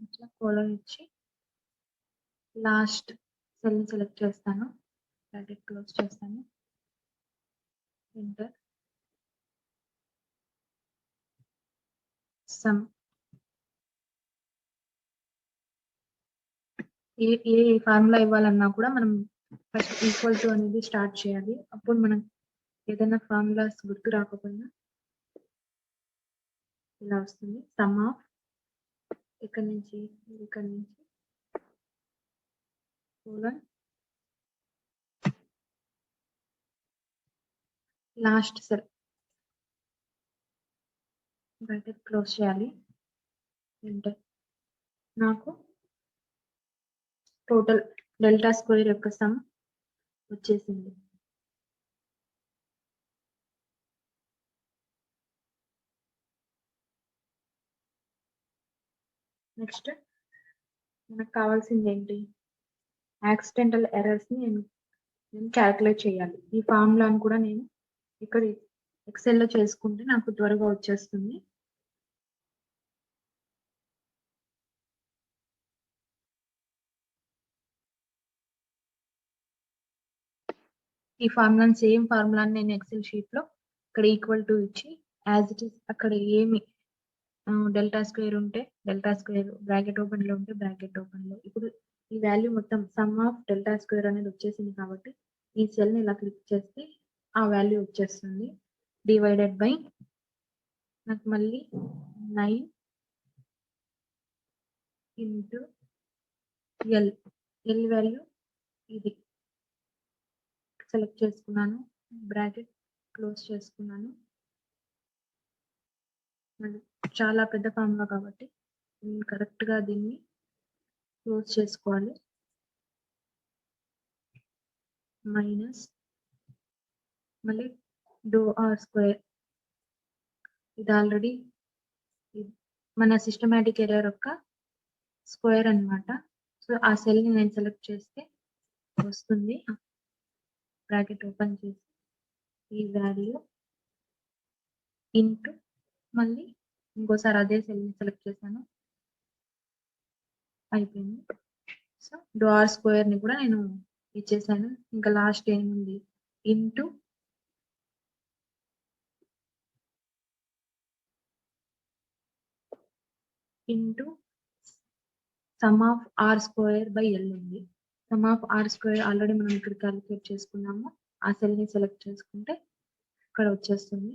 ఇట్లా కోలన్ ఇచ్చి లాస్ట్ సెల్ సెలెక్ట్ చేస్తాను. బ్రాకెట్ క్లోజ్ చేస్తాను. ఎంటర్. సమ్ ఏ ఫార్ములా ఇవ్వాలన్నా కూడా మనం ఫస్ట్ ఈక్వల్ టు అనేది స్టార్ట్ చేయాలి. అప్పుడు మనం ఏదైనా ఫార్ములాస్ గుర్తు రాకపోయినా ఇలా వస్తుంది. సమ్ ఆఫ్ ఇక్కడ నుంచి colon last cell bracket close చేయాలి. ఎంటర్. నాకు టోటల్ డెల్టా స్క్వేర్ యొక్క సమ్ వచ్చేసింది. నెక్స్ట్ మనకు కావాల్సింది ఏంటి? యాక్సిడెంటల్ ఎర్రర్స్ ని నేను క్యాల్కులేట్ చేయాలి. ఈ ఫార్ములాను కూడా నేను ఇక్కడ ఎక్సెల్ లో చేసుకుంటే నాకు త్వరగా వచ్చేస్తుంది. ఈ ఫార్ములాని సేమ్ ఫార్ములాని నేను ఎక్సెల్ షీట్ లో ఇక్కడ ఈక్వల్ టు ఇచ్చి యాజ్ ఇట్ ఈస్ అక్కడ ఏమి డెల్టా స్క్వేర్ ఉంటే డెల్టా స్క్వేర్, బ్రాకెట్ ఓపెన్ లో ఉంటే బ్రాకెట్ ఓపెన్ లో. ఇప్పుడు ఈ వాల్యూ మొత్తం సమ్ ఆఫ్ డెల్టా స్క్వేర్ అనేది వచ్చేసింది కాబట్టి ఈ సెల్ ని ఇలా క్లిక్ చేస్తే ఆ వాల్యూ వచ్చేస్తుంది. డివైడెడ్ బై నాకు మళ్ళీ 9 ఇంటూ ఎల్ వాల్యూ ఇది సెలెక్ట్ చేసుకున్నాను. బ్రాకెట్ క్లోజ్ చేసుకున్నాను. చాలా పెద్ద ఫార్ములా కాబట్టి కరెక్ట్ గా దీన్ని క్లోజ్ చేసుకోవాలి. మైనస్ మళ్ళీ డో ఆర్ స్క్వేర్ ఇది ఆల్రెడీ మన సిస్టమాటిక్ ఎర్రర్ యొక్క స్క్వేర్ అన్నమాట. సో ఆ సెల్ ని నేను సెలెక్ట్ చేస్తే వస్తుంది. బ్రాకెట్ ఓపెన్ చేసి ఈ వాల్యూ ఇంటూ మళ్ళీ ఇంకోసారి అదే సెల్ ని సెలెక్ట్ చేశాను. అయిపోయింది. సో డో ఆర్ స్క్వేర్ ని కూడా నేను ఇచ్చేసాను. ఇంకా లాస్ట్ ఏముంది? Into sum of R square by L ఉంది. Sum of R square already మనం ఇక్కడ క్యాలిక్యులేట్ చేసుకున్నాము. ఆ సెల్ ని సెలెక్ట్ చేసుకుంటే ఇక్కడ వచ్చేస్తుంది.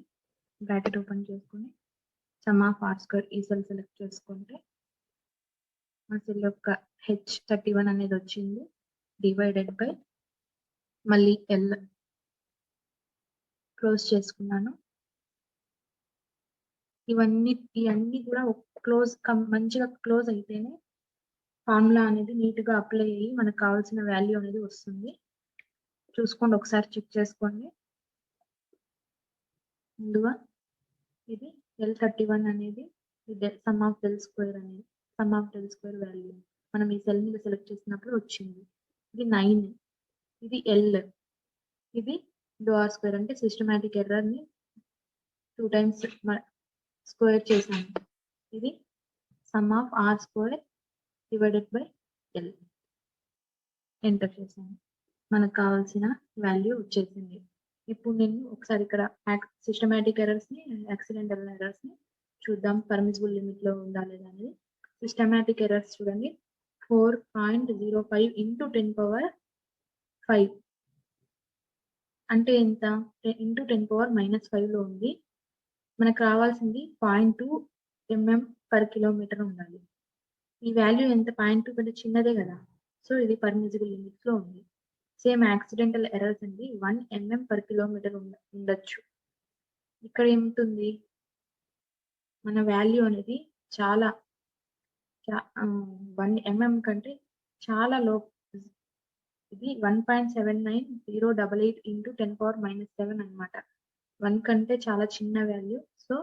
బ్రాకెట్ ఓపెన్ చేసుకుని సమ్ ఆఫ్ ఆర్ స్క్వేర్ ఈ సెల్ సెలెక్ట్ చేసుకుంటే ఆ సెల్ యొక్క H31 అనేది వచ్చింది. డివైడెడ్ బై మళ్ళీ ఎల్ క్లోజ్ చేసుకున్నాను. ఇవన్నీ కూడా క్లోజ్ మంచిగా క్లోజ్ అయితేనే ఫార్ములా అనేది నీట్ గా అప్లై అయ్యి మనకు కావాల్సిన వాల్యూ అనేది వస్తుంది. చూసుకోండి, ఒకసారి చెక్ చేసుకోండి. ముందుగా ఇది L31 అనేది సమ్ ఆఫ్ డెల్ స్క్వేర్ అనేది sum of del square value మనం ఈ సెల్ మీద సెలెక్ట్ చేసినప్పుడు వచ్చింది. ఇది 9, ఇది ఎల్, ఇది డో ఆర్ స్క్వేర్ అంటే సిస్టమాటిక్ ఎర్రర్ ని 2 టైమ్స్ స్క్వేర్ చేశాను. ఇది sum of R square divided by L. Enter చేశాను. మనకు కావాల్సిన వాల్యూ వచ్చేసింది. ఇప్పుడు నేను ఒకసారి ఇక్కడ సిస్టమాటిక్ ఎర్రర్స్ ని, యాక్సిడెంటల్ ఎర్రర్స్ ని చూద్దాం. పర్మిసిబుల్ లిమిట్ లో ఉందా లేదా అనేది. సిస్టమాటిక్ ఎర్రర్స్ చూడండి, 4.05 ఇంటూ 10⁻5 అంటే ఎంత? ఇంటూ 10⁻−5 లో ఉంది. మనకు రావాల్సింది 0.2 mm/km ఉండాలి. ఈ వాల్యూ ఎంత? 0.2 కంటే చిన్నదే కదా. సో ఇది పర్మిసిబుల్ లిమిట్స్ లో ఉంది. సేమ్ యాక్సిడెంటల్ ఎర్రర్స్ అండి 1 mm/km ఉండొచ్చు. ఇక్కడ ఏముంటుంది? మన వాల్యూ అనేది చాలా 1 mm కంటే చాలా లో. ఇది 1.79088 into 10⁻⁻7 అన్నమాట. 1 కంటే చాలా చిన్న వాల్యూ. సో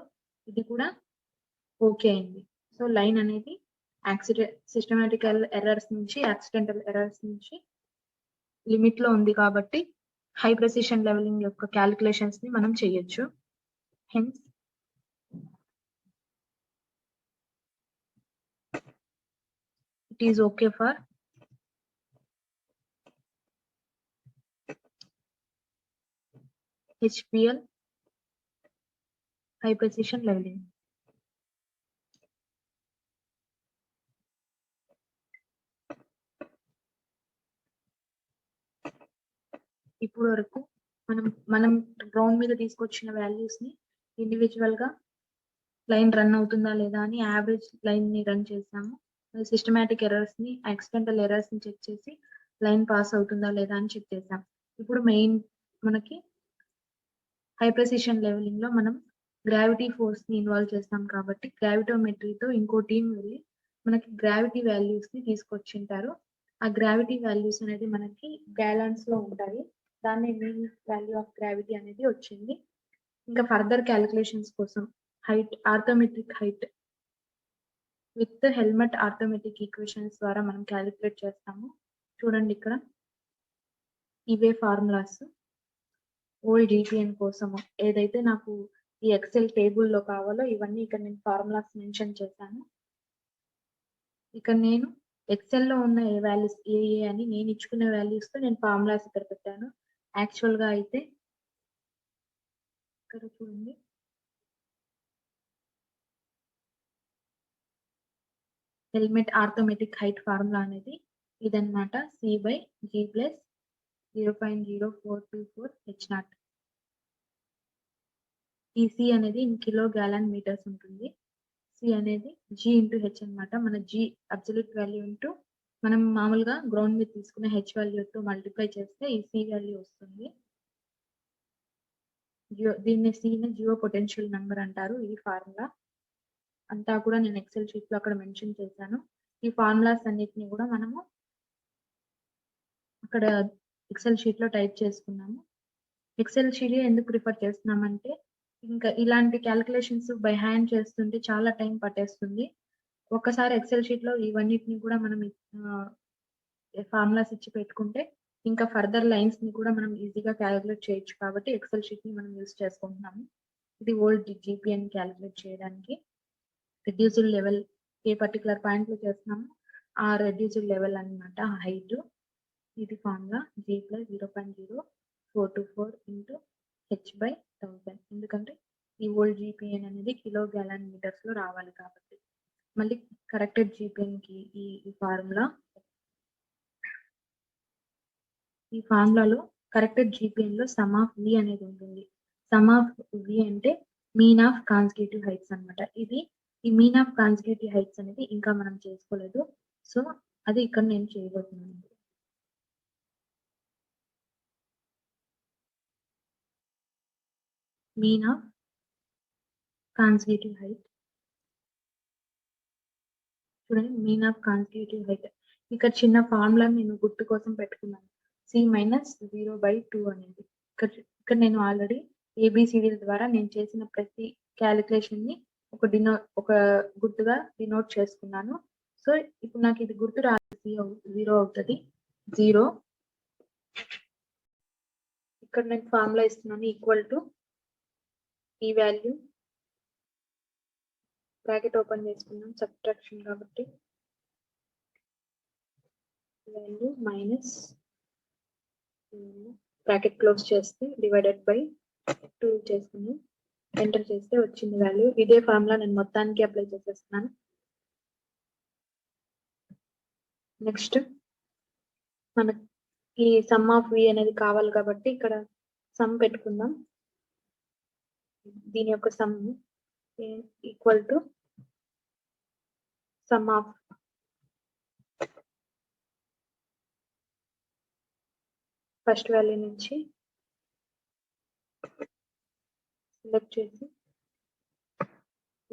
ఇది కూడా ఓకే అయింది. సో లైన్ అనేది సిస్టమాటికల్ ఎర్రర్స్ నుంచి యాక్సిడెంటల్ ఎర్రర్స్ నుంచి లిమిట్ లో ఉంది కాబట్టి హై ప్రెసిషన్ లెవెలింగ్ యొక్క క్యాలిక్యులేషన్స్ ని మనం చేయొచ్చు. Hence it is okay for HPL high precision leveling. ఇప్పుడు వరకు మనం గ్రౌండ్ మీద తీసుకొచ్చిన వాల్యూస్ ని ఇండివిజువల్ గా లైన్ రన్ అవుతుందా లేదా అని యావరేజ్ లైన్ ని రన్ చేసాము. సిస్టమాటిక్ ఎర్రర్స్ ని యాక్సిడెంటల్ ఎర్రర్స్ ని చెక్ చేసి లైన్ పాస్ అవుతుందా లేదా అని చెక్ చేసాం. ఇప్పుడు మెయిన్ మనకి హై ప్రెసిషన్ లెవెలింగ్ లో మనం గ్రావిటీ ఫోర్స్ ని ఇన్వాల్వ్ చేస్తాం కాబట్టి గ్రావిటోమెట్రీతో ఇంకో టీం వెళ్ళి మనకి గ్రావిటీ వాల్యూస్ ని తీసుకొచ్చింటారు. ఆ గ్రావిటీ వాల్యూస్ అనేది మనకి గ్యాలన్స్ లో ఉంటాయి. దాన్ని మీన్ వాల్యూ ఆఫ్ గ్రావిటీ అనేది వచ్చింది. ఇంకా ఫర్దర్ క్యాలిక్యులేషన్స్ కోసం height orthometric height with Helmert orthometric equations ద్వారా మనం క్యాలిక్యులేట్ చేస్తాము. చూడండి ఇక్కడ ఇవే ఫార్ములాస్ ఓల్డ్ జీపీఎన్ కోసము ఏదైతే నాకు ఈ ఎక్సెల్ టేబుల్లో కావాలో ఇవన్నీ ఇక్కడ నేను ఫార్ములాస్ మెన్షన్ చేశాను. ఇక్కడ నేను ఎక్సెల్ లో ఉన్న ఏ వాల్యూస్ ఏ అని నేను ఇచ్చుకున్న వాల్యూస్ తో నేను ఫార్ములాస్ ఇక్కడ పెట్టాను. యాక్చువల్ గా అయితే ఇక్కడ చూడండి హెల్మెట్ ఆర్థోమెటిక్ హైట్ ఫార్ములా అనేది ఇదన్నమాట. C/G + 0.0424 H0. ఈ C అనేది ఇన్ కిలో గ్యాలన్ మీటర్స్ ఉంటుంది. C అనేది G ఇంటూ H అన్నమాట. మన G అబ్సల్యూట్ వాల్యూ ఇంటూ మనం మామూలుగా గ్రౌండ్ మీద తీసుకున్న H వాల్యూతో మల్టిప్లై చేస్తే ఈ C వాల్యూ వస్తుంది. దీన్ని C ని జియో పొటెన్షియల్ నెంబర్ అంటారు. ఈ ఫార్ములా అంతా కూడా నేను ఎక్సెల్ షీట్ లో అక్కడ మెన్షన్ చేశాను. ఈ ఫార్ములాస్ అన్నిటిని కూడా మనము అక్కడ ఎక్సెల్ షీట్ లో టైప్ చేసుకున్నాము. ఎక్సెల్ షీట్ ఎందుకు ప్రిఫర్ చేస్తున్నామంటే ఇంకా ఇలాంటి క్యాలిక్యులేషన్స్ బై హ్యాండ్ చేస్తుంటే చాలా టైం పట్టేస్తుంది. ఒక్కసారి ఎక్సెల్ షీట్ లో ఇవన్నిటిని కూడా మనం ఫార్ములాస్ ఇచ్చి పెట్టుకుంటే ఇంకా ఫర్దర్ లైన్స్ ని కూడా మనం ఈజీగా క్యాలిక్యులేట్ చేయొచ్చు కాబట్టి ఎక్సెల్ షీట్ ని మనం యూజ్ చేసుకుంటున్నాము. ఇది ఓల్డ్ జీపీఎన్ క్యాలిక్యులేట్ చేయడానికి రెడ్యూస్డ్ లెవెల్ ఏ పర్టికులర్ పాయింట్ లో చేస్తున్నాము ఆ రెడ్యూస్డ్ లెవెల్ అన్నమాట హైట్. ఇది ఫార్ములా G + 0.0424 into H/1000. ఎందుకంటే ఈ ఓల్డ్ జీపీఎన్ అనేది కిలో గ్యాలన్ మీటర్స్ లో రావాలి కాబట్టి. మళ్ళీ కరెక్టెడ్ జీపీఎన్ కి ఈ ఫార్ములాలో కరెక్టెడ్ జీపీఎన్ లో సమ్ ఆఫ్ V అనేది ఉంటుంది. సమ్ ఆఫ్ V అంటే మీన్ ఆఫ్ కాన్సిక్యూటివ్ హైట్స్ అన్నమాట. ఈ మీన్ ఆఫ్ కాన్సిక్యూటివ్ హైట్స్ అనేది ఇంకా మనం చేసుకోలేదు. సో అది ఇక్కడ నేను చేయబోతున్నాను. మీన్ ఆఫ్ కాన్సిక్యూటివ్ హైట్ చూడండి. మీన్ ఆఫ్ కాన్సిక్యూటివ్ హైట్ ఇక్కడ చిన్న ఫార్ములా నేను గుర్తు కోసం పెట్టుకున్నాను. C - 0/2 అనేది ఇక్కడ నేను ఆల్రెడీ ABCD ద్వారా నేను చేసిన ప్రతి క్యాలిక్యులేషన్ ని ఒక గుర్తుగా డినోట్ చేసుకున్నాను. సో ఇప్పుడు నాకు ఇది గుర్తు రాసి 0 అవుతుంది. 0 ఇక్కడ నేను ఫార్ములా ఇస్తున్నాను ఈక్వల్ టు ఈ వాల్యూ బ్రాకెట్ ఓపెన్ చేసుకున్నాం సబ్ట్రాక్షన్ కాబట్టి వాల్యూ మైనస్ బ్రాకెట్ క్లోజ్ చేస్తే డివైడెడ్ బై 2 చేసుకుని ఎంటర్ చేస్తే వచ్చింది వాల్యూ. ఇదే ఫార్ములా నేను మొత్తానికి అప్లై చేసేస్తున్నాను. నెక్స్ట్ మనకి సమ్ ఆఫ్ V అనేది కావాలి కాబట్టి ఇక్కడ సమ్ పెట్టుకుందాం. దీని యొక్క sum equal to sum of first value నుంచి సెలెక్ట్ చేసి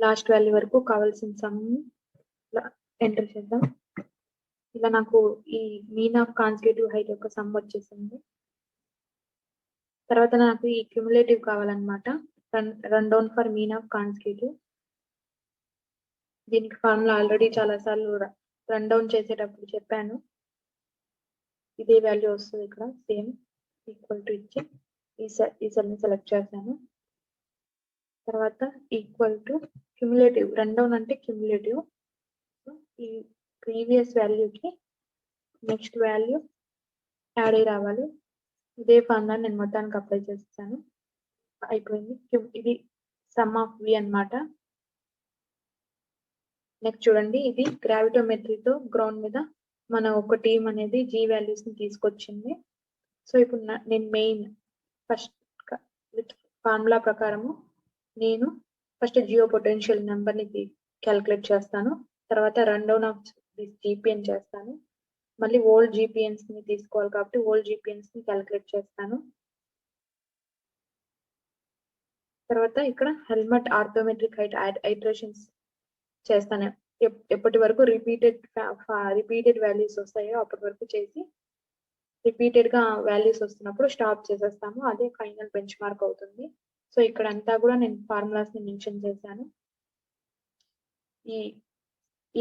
లాస్ట్ వాల్యూ వరకు కావాల్సిన సమ్ ఎంటర్ చేద్దాం. ఇలా నాకు ఈ మీన్ ఆఫ్ కాన్సిక్యూటివ్ హైట్ యొక్క సమ్ వచ్చేసింది. తర్వాత నాకు ఈ క్యుములేటివ్ కావాలన్నమాట. Run down for mean of consecutive. దీనికి ఫార్ములా ఆల్రెడీ చాలా సార్లు రన్ డౌన్ చేసేటప్పుడు చెప్పాను. ఇదే వాల్యూ వస్తుంది ఇక్కడ సేమ్ ఈక్వల్ టు ఇచ్చి ఈ సెల్ ని సెలెక్ట్ చేశాను. తర్వాత equal to cumulative. Run down అంటే క్యుములేటివ్. ఈ ప్రీవియస్ వాల్యూకి నెక్స్ట్ వాల్యూ యాడ్ అయ్యి రావాలి. ఇదే ఫార్ములా నేను మొత్తానికి అప్లై చేస్తాను. అయిపోయింది. ఇది సమ్ ఆఫ్ వి అన్నమాట. నెక్స్ట్ చూడండి, ఇది గ్రావిటోమెట్రీతో గ్రౌండ్ మీద మన ఒక టీం అనేది జీ వాల్యూస్ ని తీసుకొచ్చింది. సో ఇప్పుడు నేను మెయిన్ ఫస్ట్ విత్ ఫార్ములా ప్రకారము నేను ఫస్ట్ జియో పొటెన్షియల్ నెంబర్ ని క్యాలిక్యులేట్ చేస్తాను. తర్వాత రన్ డౌన్ ఆఫ్ దిస్ జీపీఎన్ చేస్తాను. మళ్ళీ ఓల్డ్ జీపీఎన్స్ ని తీసుకోవాలి కాబట్టి ఓల్డ్ జీపీఎన్స్ ని క్యాలిక్యులేట్ చేస్తాను. తర్వాత ఇక్కడ హెల్మెట్ ఆర్థోమెట్రిక్ హైట్ ఐటరేషన్స్ చేస్తాను. ఎప్పటి వరకు రిపీటెడ్ వాల్యూస్ వస్తాయో అప్పటి వరకు చేసి రిపీటెడ్ గా వాల్యూస్ వస్తున్నప్పుడు స్టాప్ చేసేస్తాము. అదే ఫైనల్ బెంచ్ మార్క్ అవుతుంది. సో ఇక్కడ అంతా కూడా నేను ఫార్ములాస్ ని మెన్షన్ చేశాను. ఈ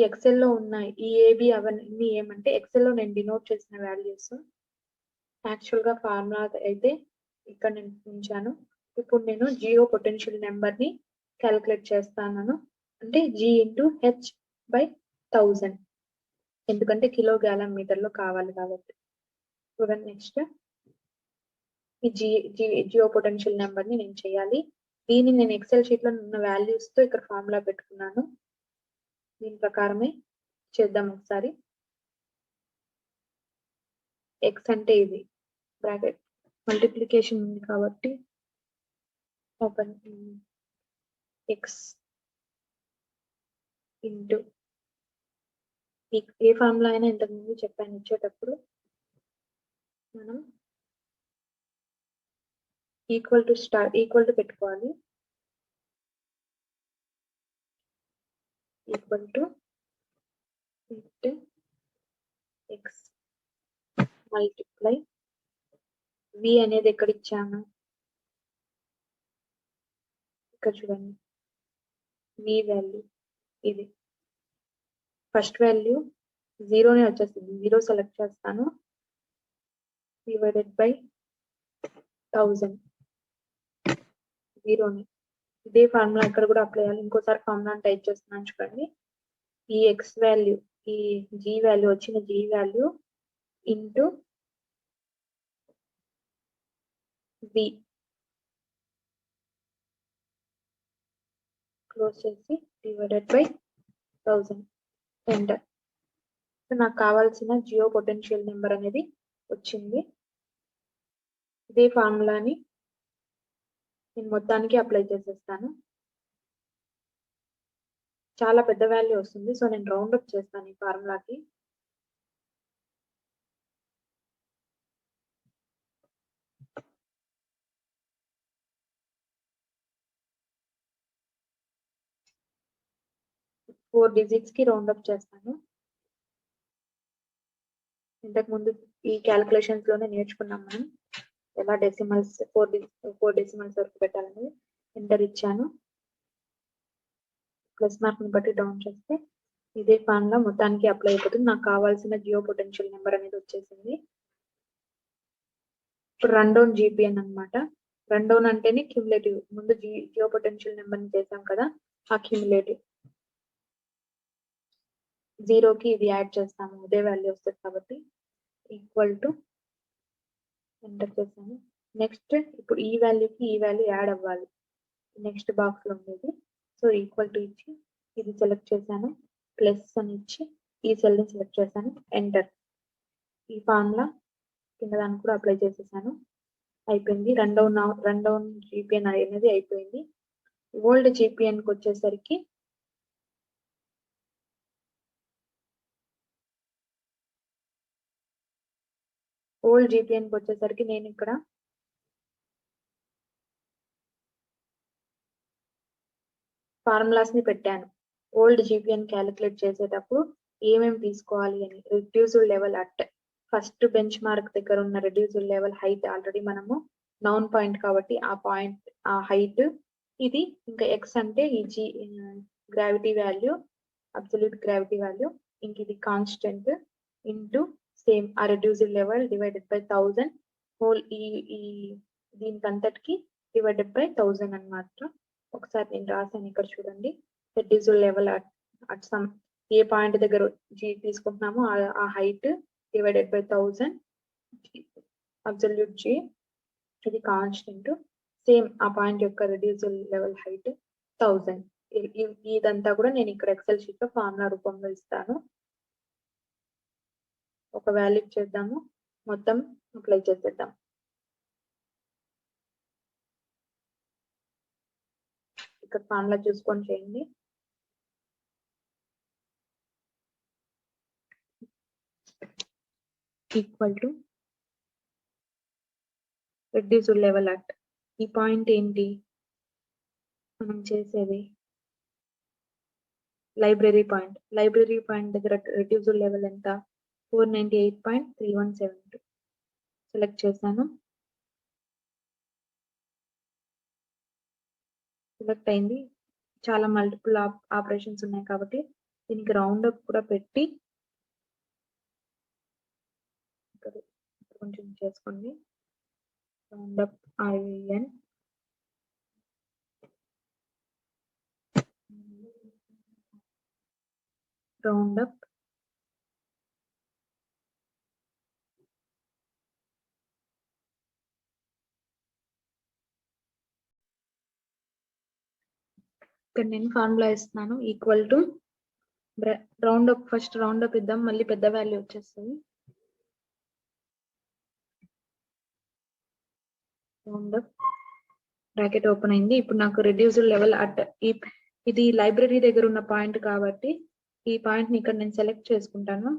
ఎక్సెల్ లో ఉన్న ఈ ఏబి అవన్నీ ఏమంటే ఎక్సెల్ లో నేను డినోట్ చేసిన వాల్యూస్. యాక్చువల్ గా ఫార్ములా అయితే ఇక్కడ నేను ఉంచాను. ఇప్పుడు నేను జియో పొటెన్షియల్ నెంబర్ ని క్యాలిక్యులేట్ చేస్తాను. అంటే జి ఇంటూ హెచ్ బై 1000, ఎందుకంటే కిలో గ్యాలన్ మీటర్ లో కావాలి కాబట్టి. చూడండి నెక్స్ట్ ఈ జియో పొటెన్షియల్ నెంబర్ ని నేను చేయాలి. దీన్ని నేను ఎక్సెల్ షీట్ లో ఉన్న వాల్యూస్ తో ఇక్కడ ఫార్ములా పెట్టుకున్నాను. దీని ప్రకారమే చేద్దాం ఒకసారి. ఎక్స్ అంటే ఇది బ్రాకెట్ మల్టిప్లికేషన్ ఉంది కాబట్టి ఓపెన్ ఎక్స్ ఇంటూ ఏ ఫార్ములా అయినా ఇంతకుముందు చెప్పాను ఇచ్చేటప్పుడు మనం ఈక్వల్ టు పెట్టుకోవాలి. ఈక్వల్ టు ఎక్స్ మల్టిప్లై వి అనేది ఎక్కడ ఇచ్చాను ఇక్కడ చూడండి. వి వాల్యూ ఇది ఫస్ట్ వాల్యూ 0నే వచ్చేస్తుంది. 0 సెలెక్ట్ చేస్తాను. Divided by 1000 0ని. ఇదే ఫార్ములా ఇక్కడ కూడా అప్లై చేయాలి. ఇంకోసారి ఫార్ములా టైప్ చేస్తున్నాను చూడండి. ఈ ఎక్స్ వాల్యూ ఈ జీ వాల్యూ వచ్చిన G value into V close చేసి డివైడెడ్ బై 1000 ఎంటర్. నాకు కావాల్సిన జియో పొటెన్షియల్ నెంబర్ అనేది వచ్చింది. ఇదే ఫార్ములాని నేను మొత్తానికి అప్లై చేసేస్తాను. చాలా పెద్ద వాల్యూ వస్తుంది. సో నేను రౌండ్ అప్ చేస్తాను ఈ ఫార్ములాకి. ఫోర్ డిజిట్స్ కి రౌండ్ అప్ చేస్తాను. ఇంతకు ముందు ఈ క్యాలిక్యులేషన్స్ లోనే నేర్చుకున్నాం మనం ఎలా డెసిమల్స్ ఫోర్ డెసిమల్స్ వరకు పెట్టాలని. ఎంటర్ ఇచ్చాను. ప్లస్ మార్క్ ని బట్టి డౌన్ చేస్తే ఇదే ఫార్ములా మొత్తానికి అప్లై అయిపోతుంది. నాకు కావాల్సిన జియో పొటెన్షియల్ నెంబర్ అనేది వచ్చేసింది. ఇప్పుడు రన్ డౌన్ జీపీఎన్ అనమాట. రన్ డౌన్ అంటేనే క్యూములేటివ్. ముందు జియో పొటెన్షియల్ నెంబర్ ని చేసాం కదా, ఆ క్యూములేటివ్. 0కి ఇది యాడ్ చేస్తాము, అదే వాల్యూ వస్తుంది కాబట్టి ఈక్వల్ టు ఎంటర్ చేస్తాను. నెక్స్ట్ ఇప్పుడు ఈ వాల్యూకి ఈ వాల్యూ యాడ్ అవ్వాలి. నెక్స్ట్ బాక్స్ లో ఉండేది. సో ఈక్వల్ టు ఇచ్చి ఇది సెలెక్ట్ చేశాను. ప్లస్ అని ఇచ్చి ఈ సెల్ ని సెలెక్ట్ చేశాను. ఎంటర్. ఈ ఫార్ములా కింద దాన్ని కూడా అప్లై చేసేసాను. అయిపోయింది. రన్ డౌన్ జీపీఎన్ అనేది అయిపోయింది. ఓల్డ్ జీపీఎన్ కి వచ్చేసరికి నేను ఇక్కడ ఫార్ములాస్ ని పెట్టాను. ఓల్డ్ జీపీఎన్ క్యాలిక్యులేట్ చేసేటప్పుడు ఏమేమి తీసుకోవాలి అని. Reduced level at first bench mark దగ్గర ఉన్న రిడ్యూస్డ్ లెవెల్ హైట్ ఆల్రెడీ మనము నౌన్ పాయింట్ కాబట్టి ఆ హైట్ ఇది. ఇంకా ఎక్స్ అంటే ఈ gravity value, absolute gravity value. ఇంక ఇది కాన్స్టెంట్ ఇంటూ సేమ్ ఆ reduced level divided by 1000 whole ఈ దీనికంతటికి డివైడెడ్ బై 1000 అన్నమాట. ఒకసారి నేను రాసాను ఇక్కడ చూడండి. రిడ్యూస్డ్ లెవెల్ అట్ సమ్ ఏ పాయింట్ దగ్గర జీ తీసుకుంటున్నామో ఆ height divided by 1000 absolute G, ఇది కాన్స్టెంట్. సేమ్ ఆ పాయింట్ యొక్క రిడ్యూస్డ్ లెవెల్ హైట్ 1000. ఇదంతా కూడా నేను ఇక్కడ ఎక్సెల్ షీట్ లో ఫార్ములా రూపంలో ఇస్తాను. ఒక వాల్యూ చేద్దాము, మొత్తం అప్లై చేసేద్దాం. ఇక్కడ ఫార్ములా చూసుకొని చేయండి. Equal to reduced level at ఈ పాయింట్ ఏంటి మనం చేసేది? Library point. లైబ్రరీ పాయింట్ దగ్గర రిడ్యూస్డ్ లెవెల్ ఎంత? 498.3172 సెలెక్ట్ చేశాను. సెలెక్ట్ అయింది. చాలా మల్టిపుల్ ఆపరేషన్స్ ఉన్నాయి కాబట్టి దీనికి రౌండ్ అప్ కూడా పెట్టి కొంచెం చేసుకోండి. Round up IN round up ఇక్కడ నేను ఫార్ములా ఇస్తున్నాను. Equal to round up, first round up ఇద్దాం, మళ్ళీ పెద్ద వాల్యూ వచ్చేస్తుంది. రౌండ్ అప్ బ్రాకెట్ ఓపెన్ అయింది. ఇప్పుడు నాకు రిడ్యూస్డ్ లెవెల్ అట్ ఇది లైబ్రరీ దగ్గర ఉన్న పాయింట్ కాబట్టి ఈ పాయింట్ ని ఇక్కడ నేను సెలెక్ట్ చేసుకుంటాను.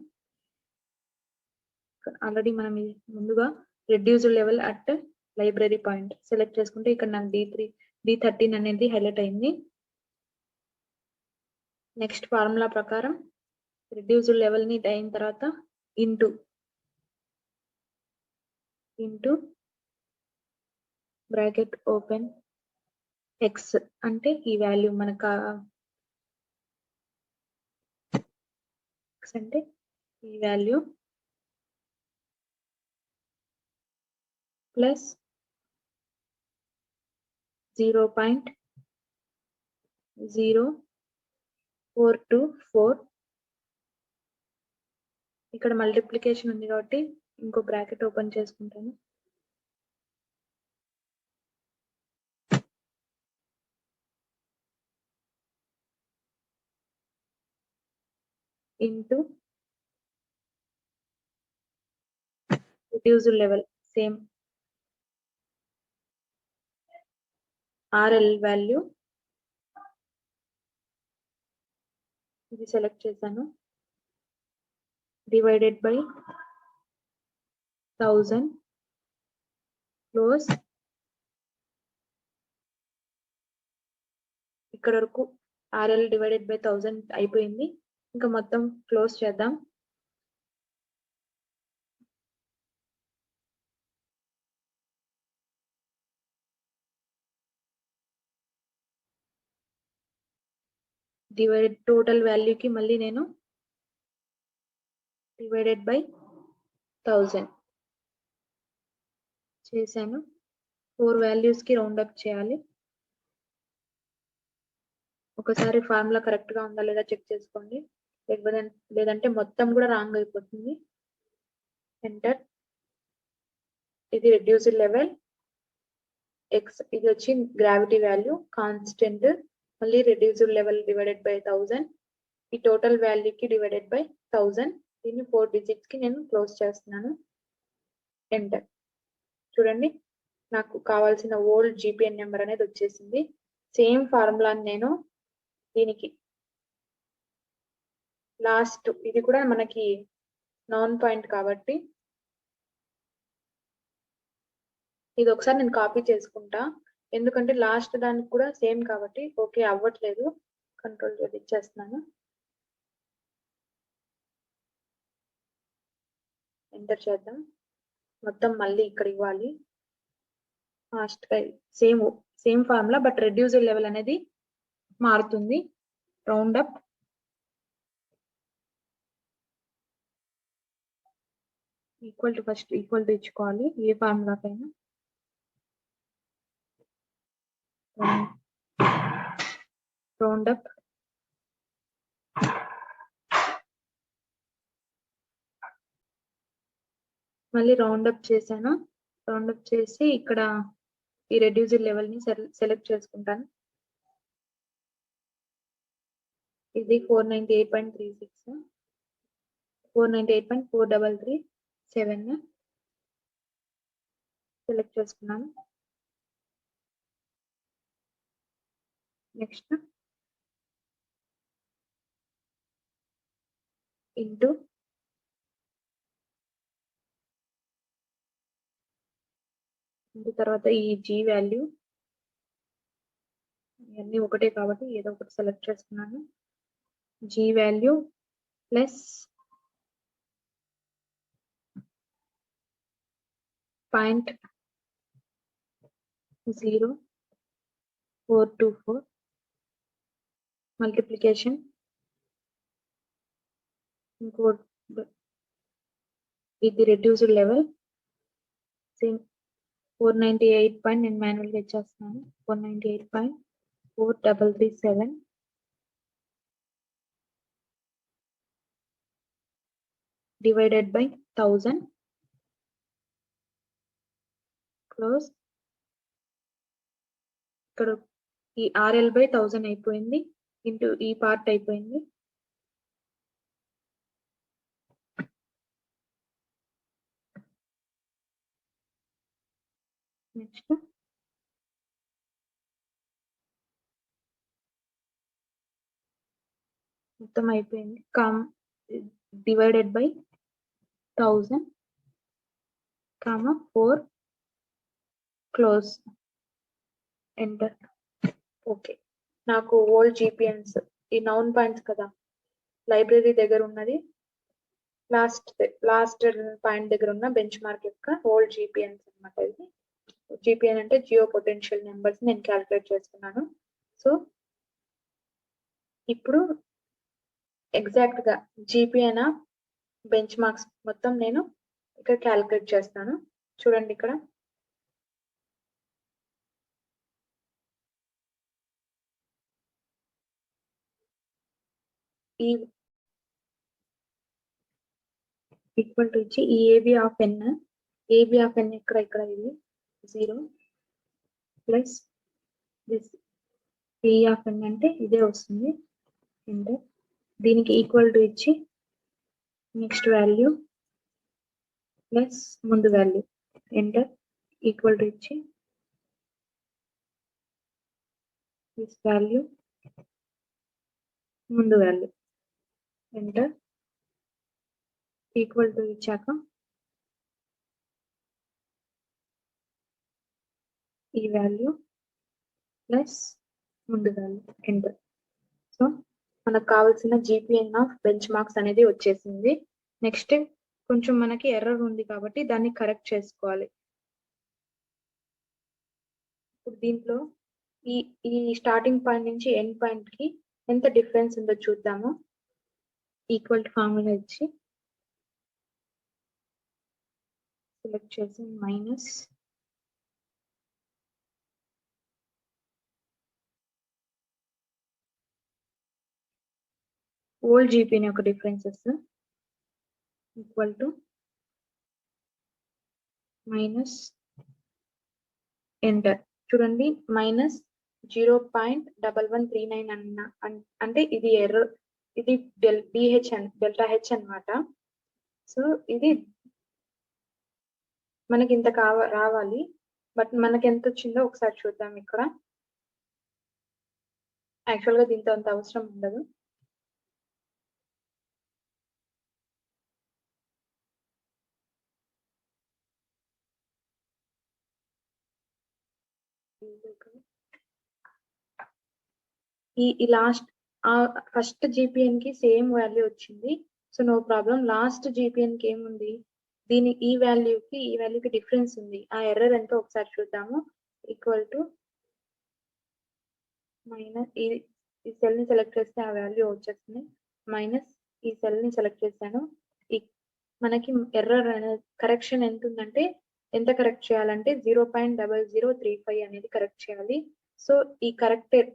ఆల్రెడీ మనం ముందుగా reduced level at library point select చేసుకుంటే ఇక్కడ నాకు D13 అనేది హైలైట్ అయింది. నెక్స్ట్ ఫార్ములా ప్రకారం రిడ్యూస్డ్ లెవెల్ ని అయిన తర్వాత ఇంటూ బ్రాకెట్ ఓపెన్ ఎక్స్ అంటే ఈ వాల్యూ మనకు ఎక్స్ అంటే ఈ వాల్యూ ప్లస్ 0.0424. ఇక్కడ మల్టిప్లికేషన్ ఉంది కాబట్టి ఇంకో బ్రాకెట్ ఓపెన్ చేసుకుంటాను. Into reduced level same RL value ఇది సెలెక్ట్ చేశాను. Divided by 1000 close. ఇక్కడ వరకు RL డివైడెడ్ బై 1000 అయిపోయింది. ఇంకా మొత్తం క్లోజ్ చేద్దాం. టోటల్ వాల్యూకి మళ్ళీ నేను డివైడెడ్ బై 1000 చేశాను. 4 వాల్యూస్ కి రౌండ్ అప్ చేయాలి. ఒకసారి ఫార్ములా కరెక్ట్ గా ఉందా లేదా చెక్ చేసుకోండి, లేదంటే మొత్తం కూడా రాంగ్ అయిపోతుంది. ఎంటర్. ఇది రిడ్యూస్డ్ లెవెల్ ఎక్స్, ఇది వచ్చి గ్రావిటీ వాల్యూ కాన్స్టెంట్, మళ్ళీ రిడ్యూస్డ్ లెవెల్ డివైడెడ్ బై 1000, ఈ టోటల్ వాల్యూకి డివైడెడ్ బై 1000. దీన్ని 4 డిజిట్స్ కి నేను క్లోజ్ చేస్తున్నాను. ఎంటర్. చూడండి నాకు కావాల్సిన ఓల్డ్ జీపీఎన్ నెంబర్ అనేది వచ్చేసింది. సేమ్ ఫార్ములాని నేను దీనికి లాస్ట్, ఇది కూడా మనకి నాన్ పాయింట్ కాబట్టి ఇది ఒకసారి నేను కాపీ చేసుకుంటా. ఎందుకంటే లాస్ట్ దానికి కూడా సేమ్ కాబట్టి ఓకే అవ్వట్లేదు. కంట్రోల్ Z ఇచ్చేస్తున్నాను. ఎంటర్ చేద్దాం. మొత్తం మళ్ళీ ఇక్కడ ఇవ్వాలి. లాస్ట్‌గా same formula but reduced level అనేది మారుతుంది. Round up first equal to ఇచ్చుకోవాలి ఏ ఫార్ములాకైనా. రౌండ్ అప్ మళ్ళీ రౌండ్ అప్ చేశాను. రౌండ్ అప్ చేసి ఇక్కడ ఈ రెడ్యూస్డ్ లెవెల్ ని సెలెక్ట్ చేసుకుంటాను. ఇది 498.36 498.4337 సెలెక్ట్ చేసుకున్నాను. నెక్స్ట్ ఇంటూ తర్వాత ఈ G వాల్యూ ఇవన్నీ ఒకటే కాబట్టి ఏదో ఒకటి సెలెక్ట్ చేసుకున్నాను. G వాల్యూ ప్లస్ 0.0424 మల్టిప్లికేషన్ ఇది రెడ్యూస్డ్ లెవెల్ సేమ్ 498. నేను మాన్యువల్గా ఇచ్చేస్తున్నాను. 498.4337 డివైడెడ్ బై 1000 క్లోజ్. ఇక్కడ ఈ RL బై 1000 అయిపోయింది ఇంటూ ఈ పార్ట్ అయిపోయింది. నెక్స్ట్ మొత్తం అయిపోయింది. Divided by 1000 4 close enter. Okay, నాకు ఓల్డ్ GPNs ఈ నౌన్ పాయింట్స్ కదా లైబ్రరీ దగ్గర ఉన్నది లాస్ట్ పాయింట్ దగ్గర ఉన్న బెంచ్ మార్క్ యొక్క ఓల్డ్ GPNs అన్నమాట. ఇది GPN అంటే జియో పొటెన్షియల్ నెంబర్స్ నేను క్యాలిక్యులేట్ చేస్తున్నాను. సో ఇప్పుడు ఎగ్జాక్ట్ గా GPN బెంచ్ మార్క్స్ మొత్తం నేను ఇక్కడ క్యాలిక్యులేట్ చేస్తాను. చూడండి ఇక్కడ ఈ ఈక్వల్ టు ఇచ్చి ఈ AB ఆఫ్ n ఇక్కడ ఇది 0 plus this P of n అంటే ఇదే వస్తుంది. అండ్ దీనికి ఈక్వల్ టు ఇచ్చి నెక్స్ట్ వాల్యూ ప్లస్ ముందు వాల్యూ ఎంటర్ ఈక్వల్ టు ఇచ్చి దిస్ వాల్యూ ముందు వాల్యూ ఎంటర్ ఈక్వల్ టు ఇచ్చాక ఈ వాల్యూ ప్లస్ ముందు వాల్యూ ఎంటర్. సో మనకు కావాల్సిన GPN ఆఫ్ బెంచ్ మార్క్స్ అనేది వచ్చేసింది. నెక్స్ట్ కొంచెం మనకి ఎర్రర్ ఉంది కాబట్టి దాన్ని కరెక్ట్ చేసుకోవాలి. ఇప్పుడు దీంట్లో ఈ స్టార్టింగ్ పాయింట్ నుంచి ఎండ్ పాయింట్ కి ఎంత డిఫరెన్స్ ఉందో చూద్దాము. ఈక్వల్ టు ఫార్ములా ఇచ్చి సెలెక్ట్ చేసి మైనస్ ఓల్డ్ GPN యొక్క differences equal to minus enter. చూడండి మైనస్ 0.1139 అంటే ఇది ఎర్రర్, ఇది డెల్టా హెచ్ అన్నమాట. సో ఇది మనకి ఇంత రావాలి, బట్ మనకి ఎంత వచ్చిందో ఒకసారి చూద్దాం. ఇక్కడ యాక్చువల్ గా దీంతో అంత అవసరం ఉండదు. ఈ లాస్ట్ ఫస్ట్ GPN కి సేమ్ వాల్యూ వచ్చింది. So no problem. Last GPN కి ఏముంది, ఈ వాల్యూకి డిఫరెన్స్ ఉంది. ఆ ఎర్రర్ ఎంతో ఒకసారి చూద్దాము. ఈక్వల్ టు మైనస్ ఈ సెల్ ని సెలెక్ట్ చేస్తే ఆ వాల్యూ వచ్చేస్తుంది. మైనస్ ఈ సెల్ ని సెలెక్ట్ చేశాను. మనకి ఎర్రర్ కరెక్షన్ ఎంత ఉందంటే, ఎంత కరెక్ట్ చేయాలంటే 0.0035 అనేది కరెక్ట్ చేయాలి. సో ఈ కరెక్టెడ్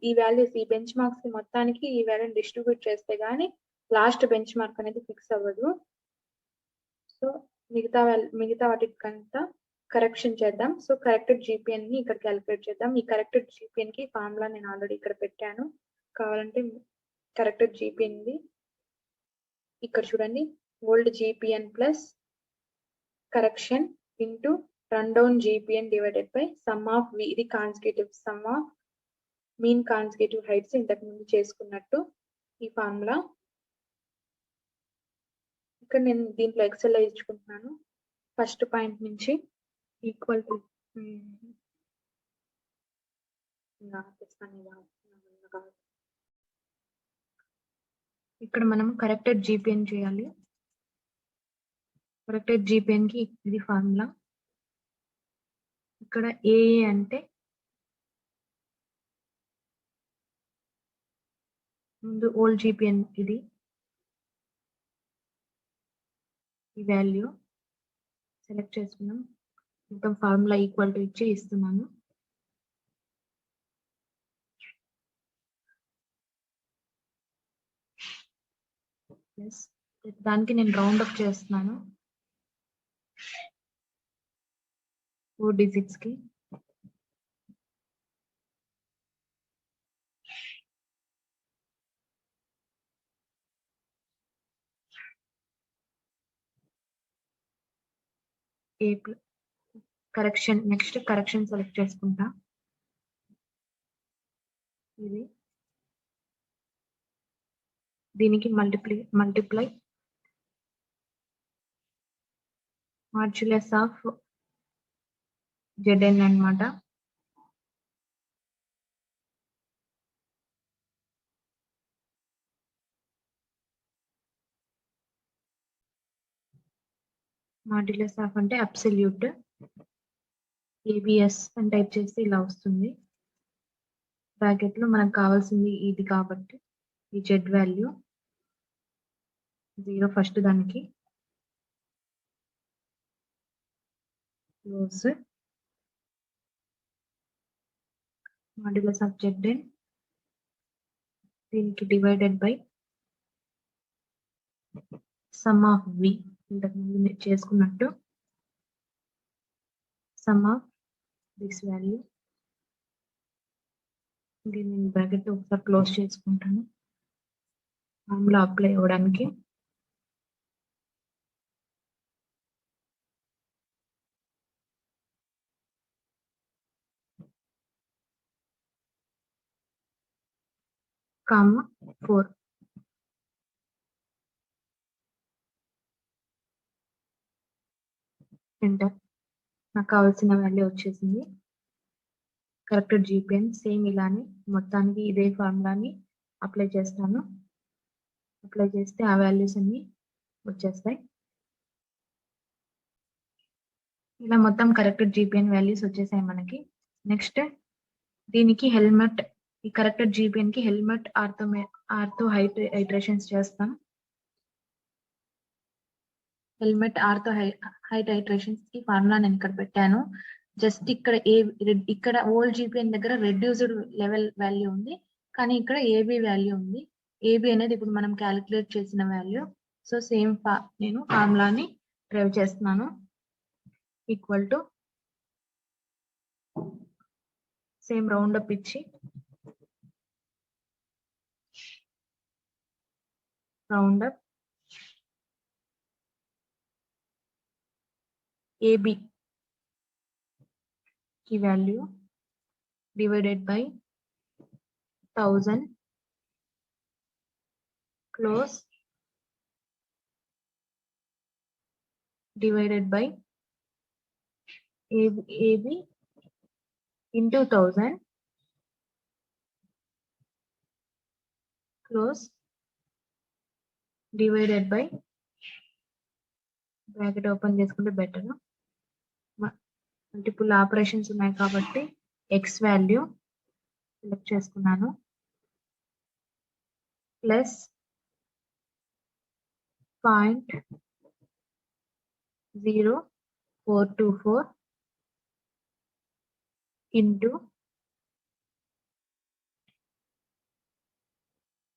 ఈ వాల్యూస్, ఈ బెంచ్ మార్క్స్ మొత్తానికి ఈ వాల్యూని డిస్ట్రిబ్యూట్ చేస్తే గానీ లాస్ట్ బెంచ్ మార్క్ అనేది ఫిక్స్ అవ్వదు. సో మిగతా వాటికంతా కరెక్షన్ చేద్దాం. సో కరెక్టెడ్ GPN ని ఇక్కడ క్యాలిక్యులేట్ చేద్దాం. ఈ కరెక్టెడ్ GPN కి ఫార్ములా నేను ఆల్రెడీ ఇక్కడ పెట్టాను. కావాలంటే కరెక్టెడ్ GPN ది ఇక్కడ చూడండి. Old GPN plus correction into run down GPN divided by some of V. ఇది consecutive some of mean consecutive heights ఇంతకు ముందు చేసుకున్నట్టు ఈ ఫార్ములా. ఇక్కడ నేను దీంట్లో ఎక్సెల్ లో ఇచ్చుకుంటున్నాను. ఫస్ట్ పాయింట్ నుంచి ఈక్వల్ టు ఇక్కడ మనం కరెక్టెడ్ GPN చేయాలి. కరెక్టెడ్ GPN కి ఇది ఫార్ములా. ఇక్కడ ఏ అంటే ముందు ఓల్డ్ GPN ఇది ఈ వాల్యూ సెలెక్ట్ చేసుకున్నాం. మొత్తం ఫార్ములా ఈక్వల్ టు ఇచ్చి ఇస్తున్నాను. దానికి నేను రౌండ్ అప్ చేస్తున్నాను 4 digits కి. కరెక్షన్ నెక్స్ట్ కరెక్షన్ సెలెక్ట్ చేసుకుంటా. ఇది దీనికి మల్టిప్లై మాడ్యులస్ ఆఫ్ ZN అన్నమాట. మాడ్యులస్ ఆఫ్ అంటే అబ్సల్యూట్. ABS అని టైప్ చేస్తే ఇలా వస్తుంది. బ్రాకెట్ లో మనకు కావాల్సింది ఇది కాబట్టి ఈ Z వాల్యూ 0 ఫస్ట్ దానికి క్లోజ్ మాడ్యులస్ ఆఫ్ ZN దీనికి divided by some of V ఇంతకు ముందు చేసుకున్నట్టు సమ్ ఆఫ్ దిస్ వాల్యూ. దీన్ని నేను బ్రాకెట్ ఒకసారి క్లోజ్ చేసుకుంటాను ఫార్ములా అప్లై అవ్వడానికి. Comma 4 enter. నాకు కావాల్సిన వాల్యూ వచ్చేసింది. కరెక్టెడ్ GPN సేమ్ ఇలానే మొత్తానికి ఇదే ఫార్ములాని అప్లై చేస్తాను. అప్లై చేస్తే ఆ వాల్యూస్ అన్ని వచ్చేస్తాయి. ఇలా మొత్తం కరెక్టెడ్ GPN వాల్యూస్ వచ్చేసాయి మనకి. నెక్స్ట్ దీనికి హెల్మెట్, ఈ కరెక్టెడ్ GPN కి హెల్మెట్ ఆర్థో హైట్ ఐటరేషన్స్ చేస్తాం. హెల్మెట్ ఆర్థో హైట్ ఐటరేషన్స్ కి ఫార్ములా నేను ఇక్కడ పెట్టాను. జస్ట్ ఇక్కడ ఓల్డ్ GPN దగ్గర రెడ్యూస్డ్ లెవెల్ వాల్యూ ఉంది, కానీ ఇక్కడ AB వాల్యూ ఉంది. AB అనేది ఇప్పుడు మనం క్యాలిక్యులేట్ చేసిన వాల్యూ. సో సేమ్ నేను ఫార్ములాని డ్రైవ్ చేస్తున్నాను. Equal to same round up ఇచ్చి రౌండ్ అప్ AB की value divided by 1000 close divided by AB into 1000 close divided by bracket open చేసుకుంటే బెటర్. మల్టిపుల్ ఆపరేషన్స్ ఉన్నాయి కాబట్టి ఎక్స్ వాల్యూ సెలెక్ట్ చేసుకున్నాను ప్లస్ 0.0424 ఇంటూ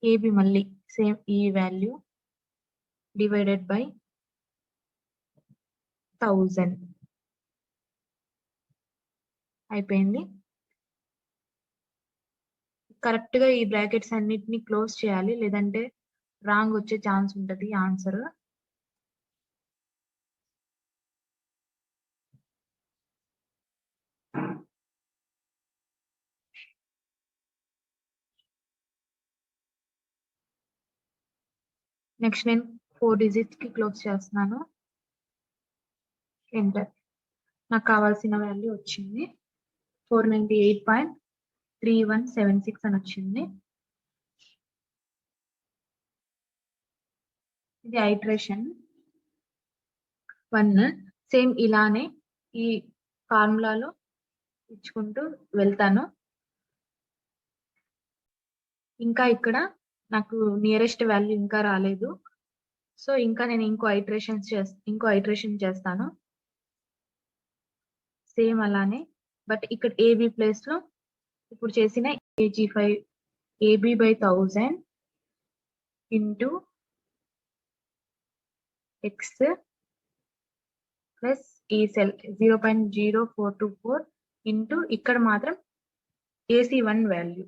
ఏబి మళ్ళీ సేమ్ ఈ వాల్యూ డివైడెడ్ బై 1000 అయిపోయింది. కరెక్ట్ గా ఈ బ్రాకెట్స్ అన్నిటిని క్లోజ్ చేయాలి, లేదంటే రాంగ్ వచ్చే ఛాన్స్ ఉంటది ఆన్సర్. నెక్స్ట్ నేను 4 డిజిట్స్ కి క్లోజ్ చేస్తున్నాను. ఎంటర్. నాకు కావాల్సిన వాల్యూ వచ్చింది 498.3176 అని వచ్చింది. ఇది ఐటరేషన్ 1. సేమ్ ఇలానే ఈ ఫార్ములాలో ఇచ్చుకుంటూ వెళ్తాను. ఇంకా ఇక్కడ నాకు నియరెస్ట్ వాల్యూ ఇంకా రాలేదు, సో ఇంకా నేను ఇంకో ఐటరేషన్ చేస్తాను సేమ్ అలానే. బట్ ఇక్కడ ఏబి ప్లేస్ లో ఇప్పుడు చేసిన AG5 AB by 1000 into X plus ఈ సెల్ 0.0424 ఇంటూ ఇక్కడ మాత్రం AC1 వాల్యూ.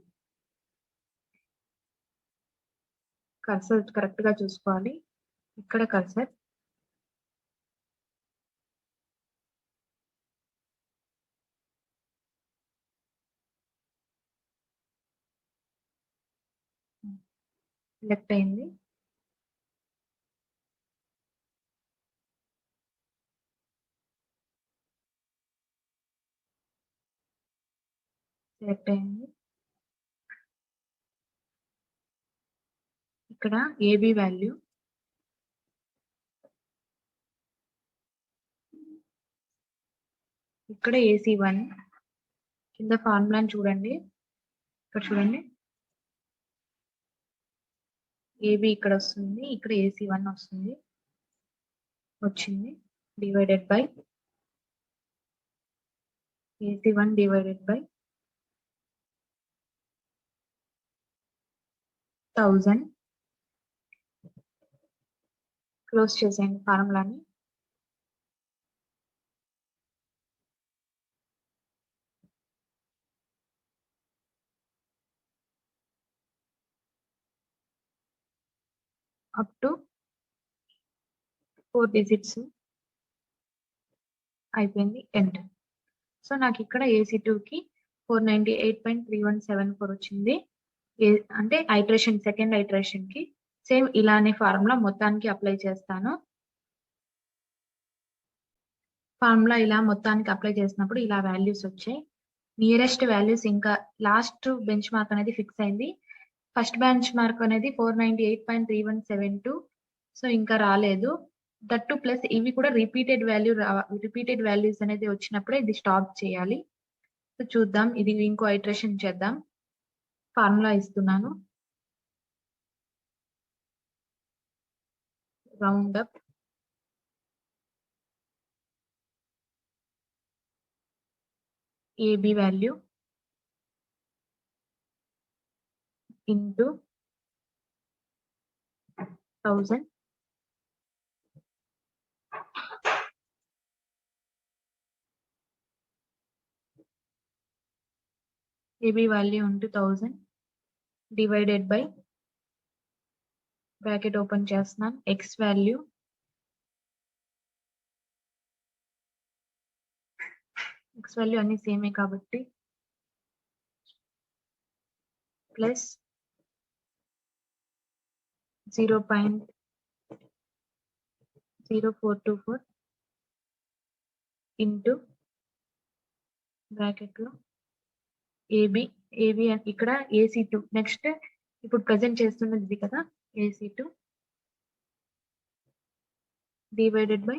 కర్సర్ కరెక్ట్ గా చూసుకోవాలి. ఇక్కడ కర్సర్ సెలెక్ట్ అయింది. సెలెక్ట్ అయింది. ఇక్కడ ఏబి వాల్యూ ఇక్కడ AC1 కింద ఫార్ములాని చూడండి. ఇక్కడ చూడండి ఏబి ఇక్కడ వస్తుంది, ఇక్కడ AC1 వస్తుంది, వచ్చింది divided by AC1 divided by 1000 close చేసేయండి ఫార్ములాని. అప్ టు 4 డిజిట్స్ అయిపోయింది. ఎంటర్. సో నాకు ఇక్కడ AC2 కి 498.3174 వచ్చింది. అంటే సెకండ్ ఐటరేషన్ కి సేమ్ ఇలానే ఫార్ములా మొత్తానికి అప్లై చేస్తాను. ఫార్ములా ఇలా మొత్తానికి అప్లై చేసినప్పుడు ఇలా వాల్యూస్ వచ్చాయి. నియరెస్ట్ వాల్యూస్ ఇంకా లాస్ట్ బెంచ్ మార్క్ అనేది ఫిక్స్ అయింది. ఫస్ట్ బెంచ్ మార్క్ అనేది 498.3172, సో ఇంకా రాలేదు. దట్టు ప్లస్ ఇవి కూడా రిపీటెడ్ వాల్యూస్ అనేది వచ్చినప్పుడే ఇది స్టాప్ చేయాలి. సో చూద్దాం, ఇది ఇంకో ఐటరేషన్ చేద్దాం. ఫార్ములా ఇస్తున్నాను. Round up AB value into 1000 AB value into 1000 divided by bracket open చేస్తున్నాను ఎక్స్ వాల్యూ అన్ని సేమే కాబట్టి ప్లస్ 0.0424 ఇంటూ బ్రాకెట్ లో ఏబి ఇక్కడ AC2 నెక్స్ట్ ఇప్పుడు ప్రజెంట్ చేస్తున్నది ఇది కదా AC2 డివైడెడ్ బై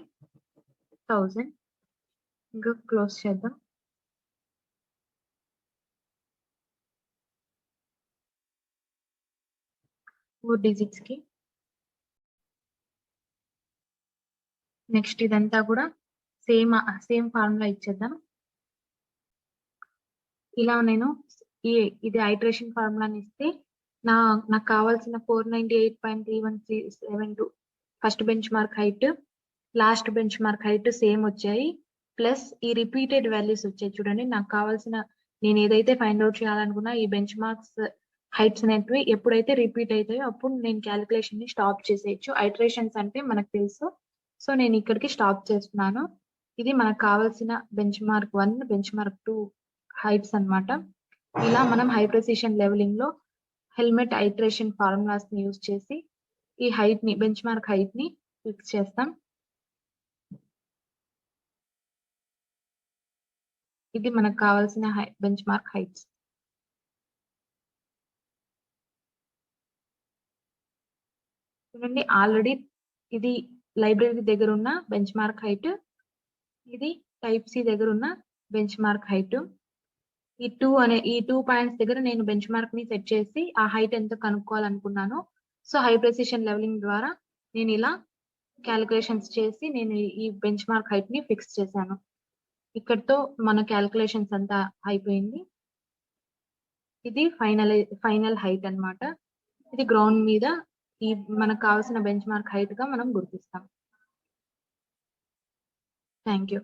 1000 ఇంకా క్లోజ్ చేద్దాం. ఫోర్ డిజిట్స్ కి నెక్స్ట్ ఇదంతా కూడా సేమ్ ఫార్ములా ఇచ్చేద్దాం. ఇలా నేను ఇది ఐటరేషన్ ఫార్ములాని ఇస్తే నాకు కావాల్సిన 498.3172 first bench mark height last bench mark height same వచ్చాయి. ప్లస్ ఈ రిపీటెడ్ వాల్యూస్ వచ్చాయి చూడండి. నాకు కావాల్సిన నేను ఏదైతే ఫైండ్ అవుట్ చేయాలనుకున్నా ఈ బెంచ్ మార్క్స్ హైట్స్ అనేటివి ఎప్పుడైతే రిపీట్ అవుతాయో అప్పుడు నేను క్యాలిక్యులేషన్ ని స్టాప్ చేసేయచ్చు. ఐటరేషన్స్ అంటే మనకు తెలుసు. సో నేను ఇక్కడికి స్టాప్ చేస్తున్నాను. ఇది మనకు కావాల్సిన bench mark 1 bench mark 2 heights అన్నమాట. ఇలా మనం హై ప్రెసిషన్ లెవెలింగ్ లో హెల్మెట్ ఐటరేషన్ ఫార్ములాస్ ని యూజ్ చేసి ఈ హైట్ ని బెంచ్ మార్క్ హైట్ ని ఫిక్స్ చేస్తాం. ఇది మనకు కావాల్సిన బెంచ్ మార్క్ హైట్స్. చూడండి ఆల్రెడీ ఇది లైబ్రరీ దగ్గర ఉన్న బెంచ్ మార్క్ హైట్, ఇది టైప్ సి దగ్గర ఉన్న బెంచ్ మార్క్ హైట్. ఈ 2 పాయింట్స్ దగ్గర నేను బెంచ్ మార్క్ ని సెట్ చేసి ఆ హైట్ ఎంత కనుక్కోవాలనుకున్నాను. సో హై ప్రెసిషన్ లెవెలింగ్ ద్వారా నేను ఇలా క్యాలిక్యులేషన్స్ చేసి నేను ఈ బెంచ్ మార్క్ హైట్ ని ఫిక్స్ చేశాను. ఇక్కడతో మన క్యాలిక్యులేషన్స్ అంతా అయిపోయింది. ఇది ఫైనల్ హైట్ అన్నమాట. ఇది గ్రౌండ్ మీద ఈ మనకు కావాల్సిన బెంచ్ మార్క్ హైట్ గా మనం గుర్తిస్తాం. Thank you.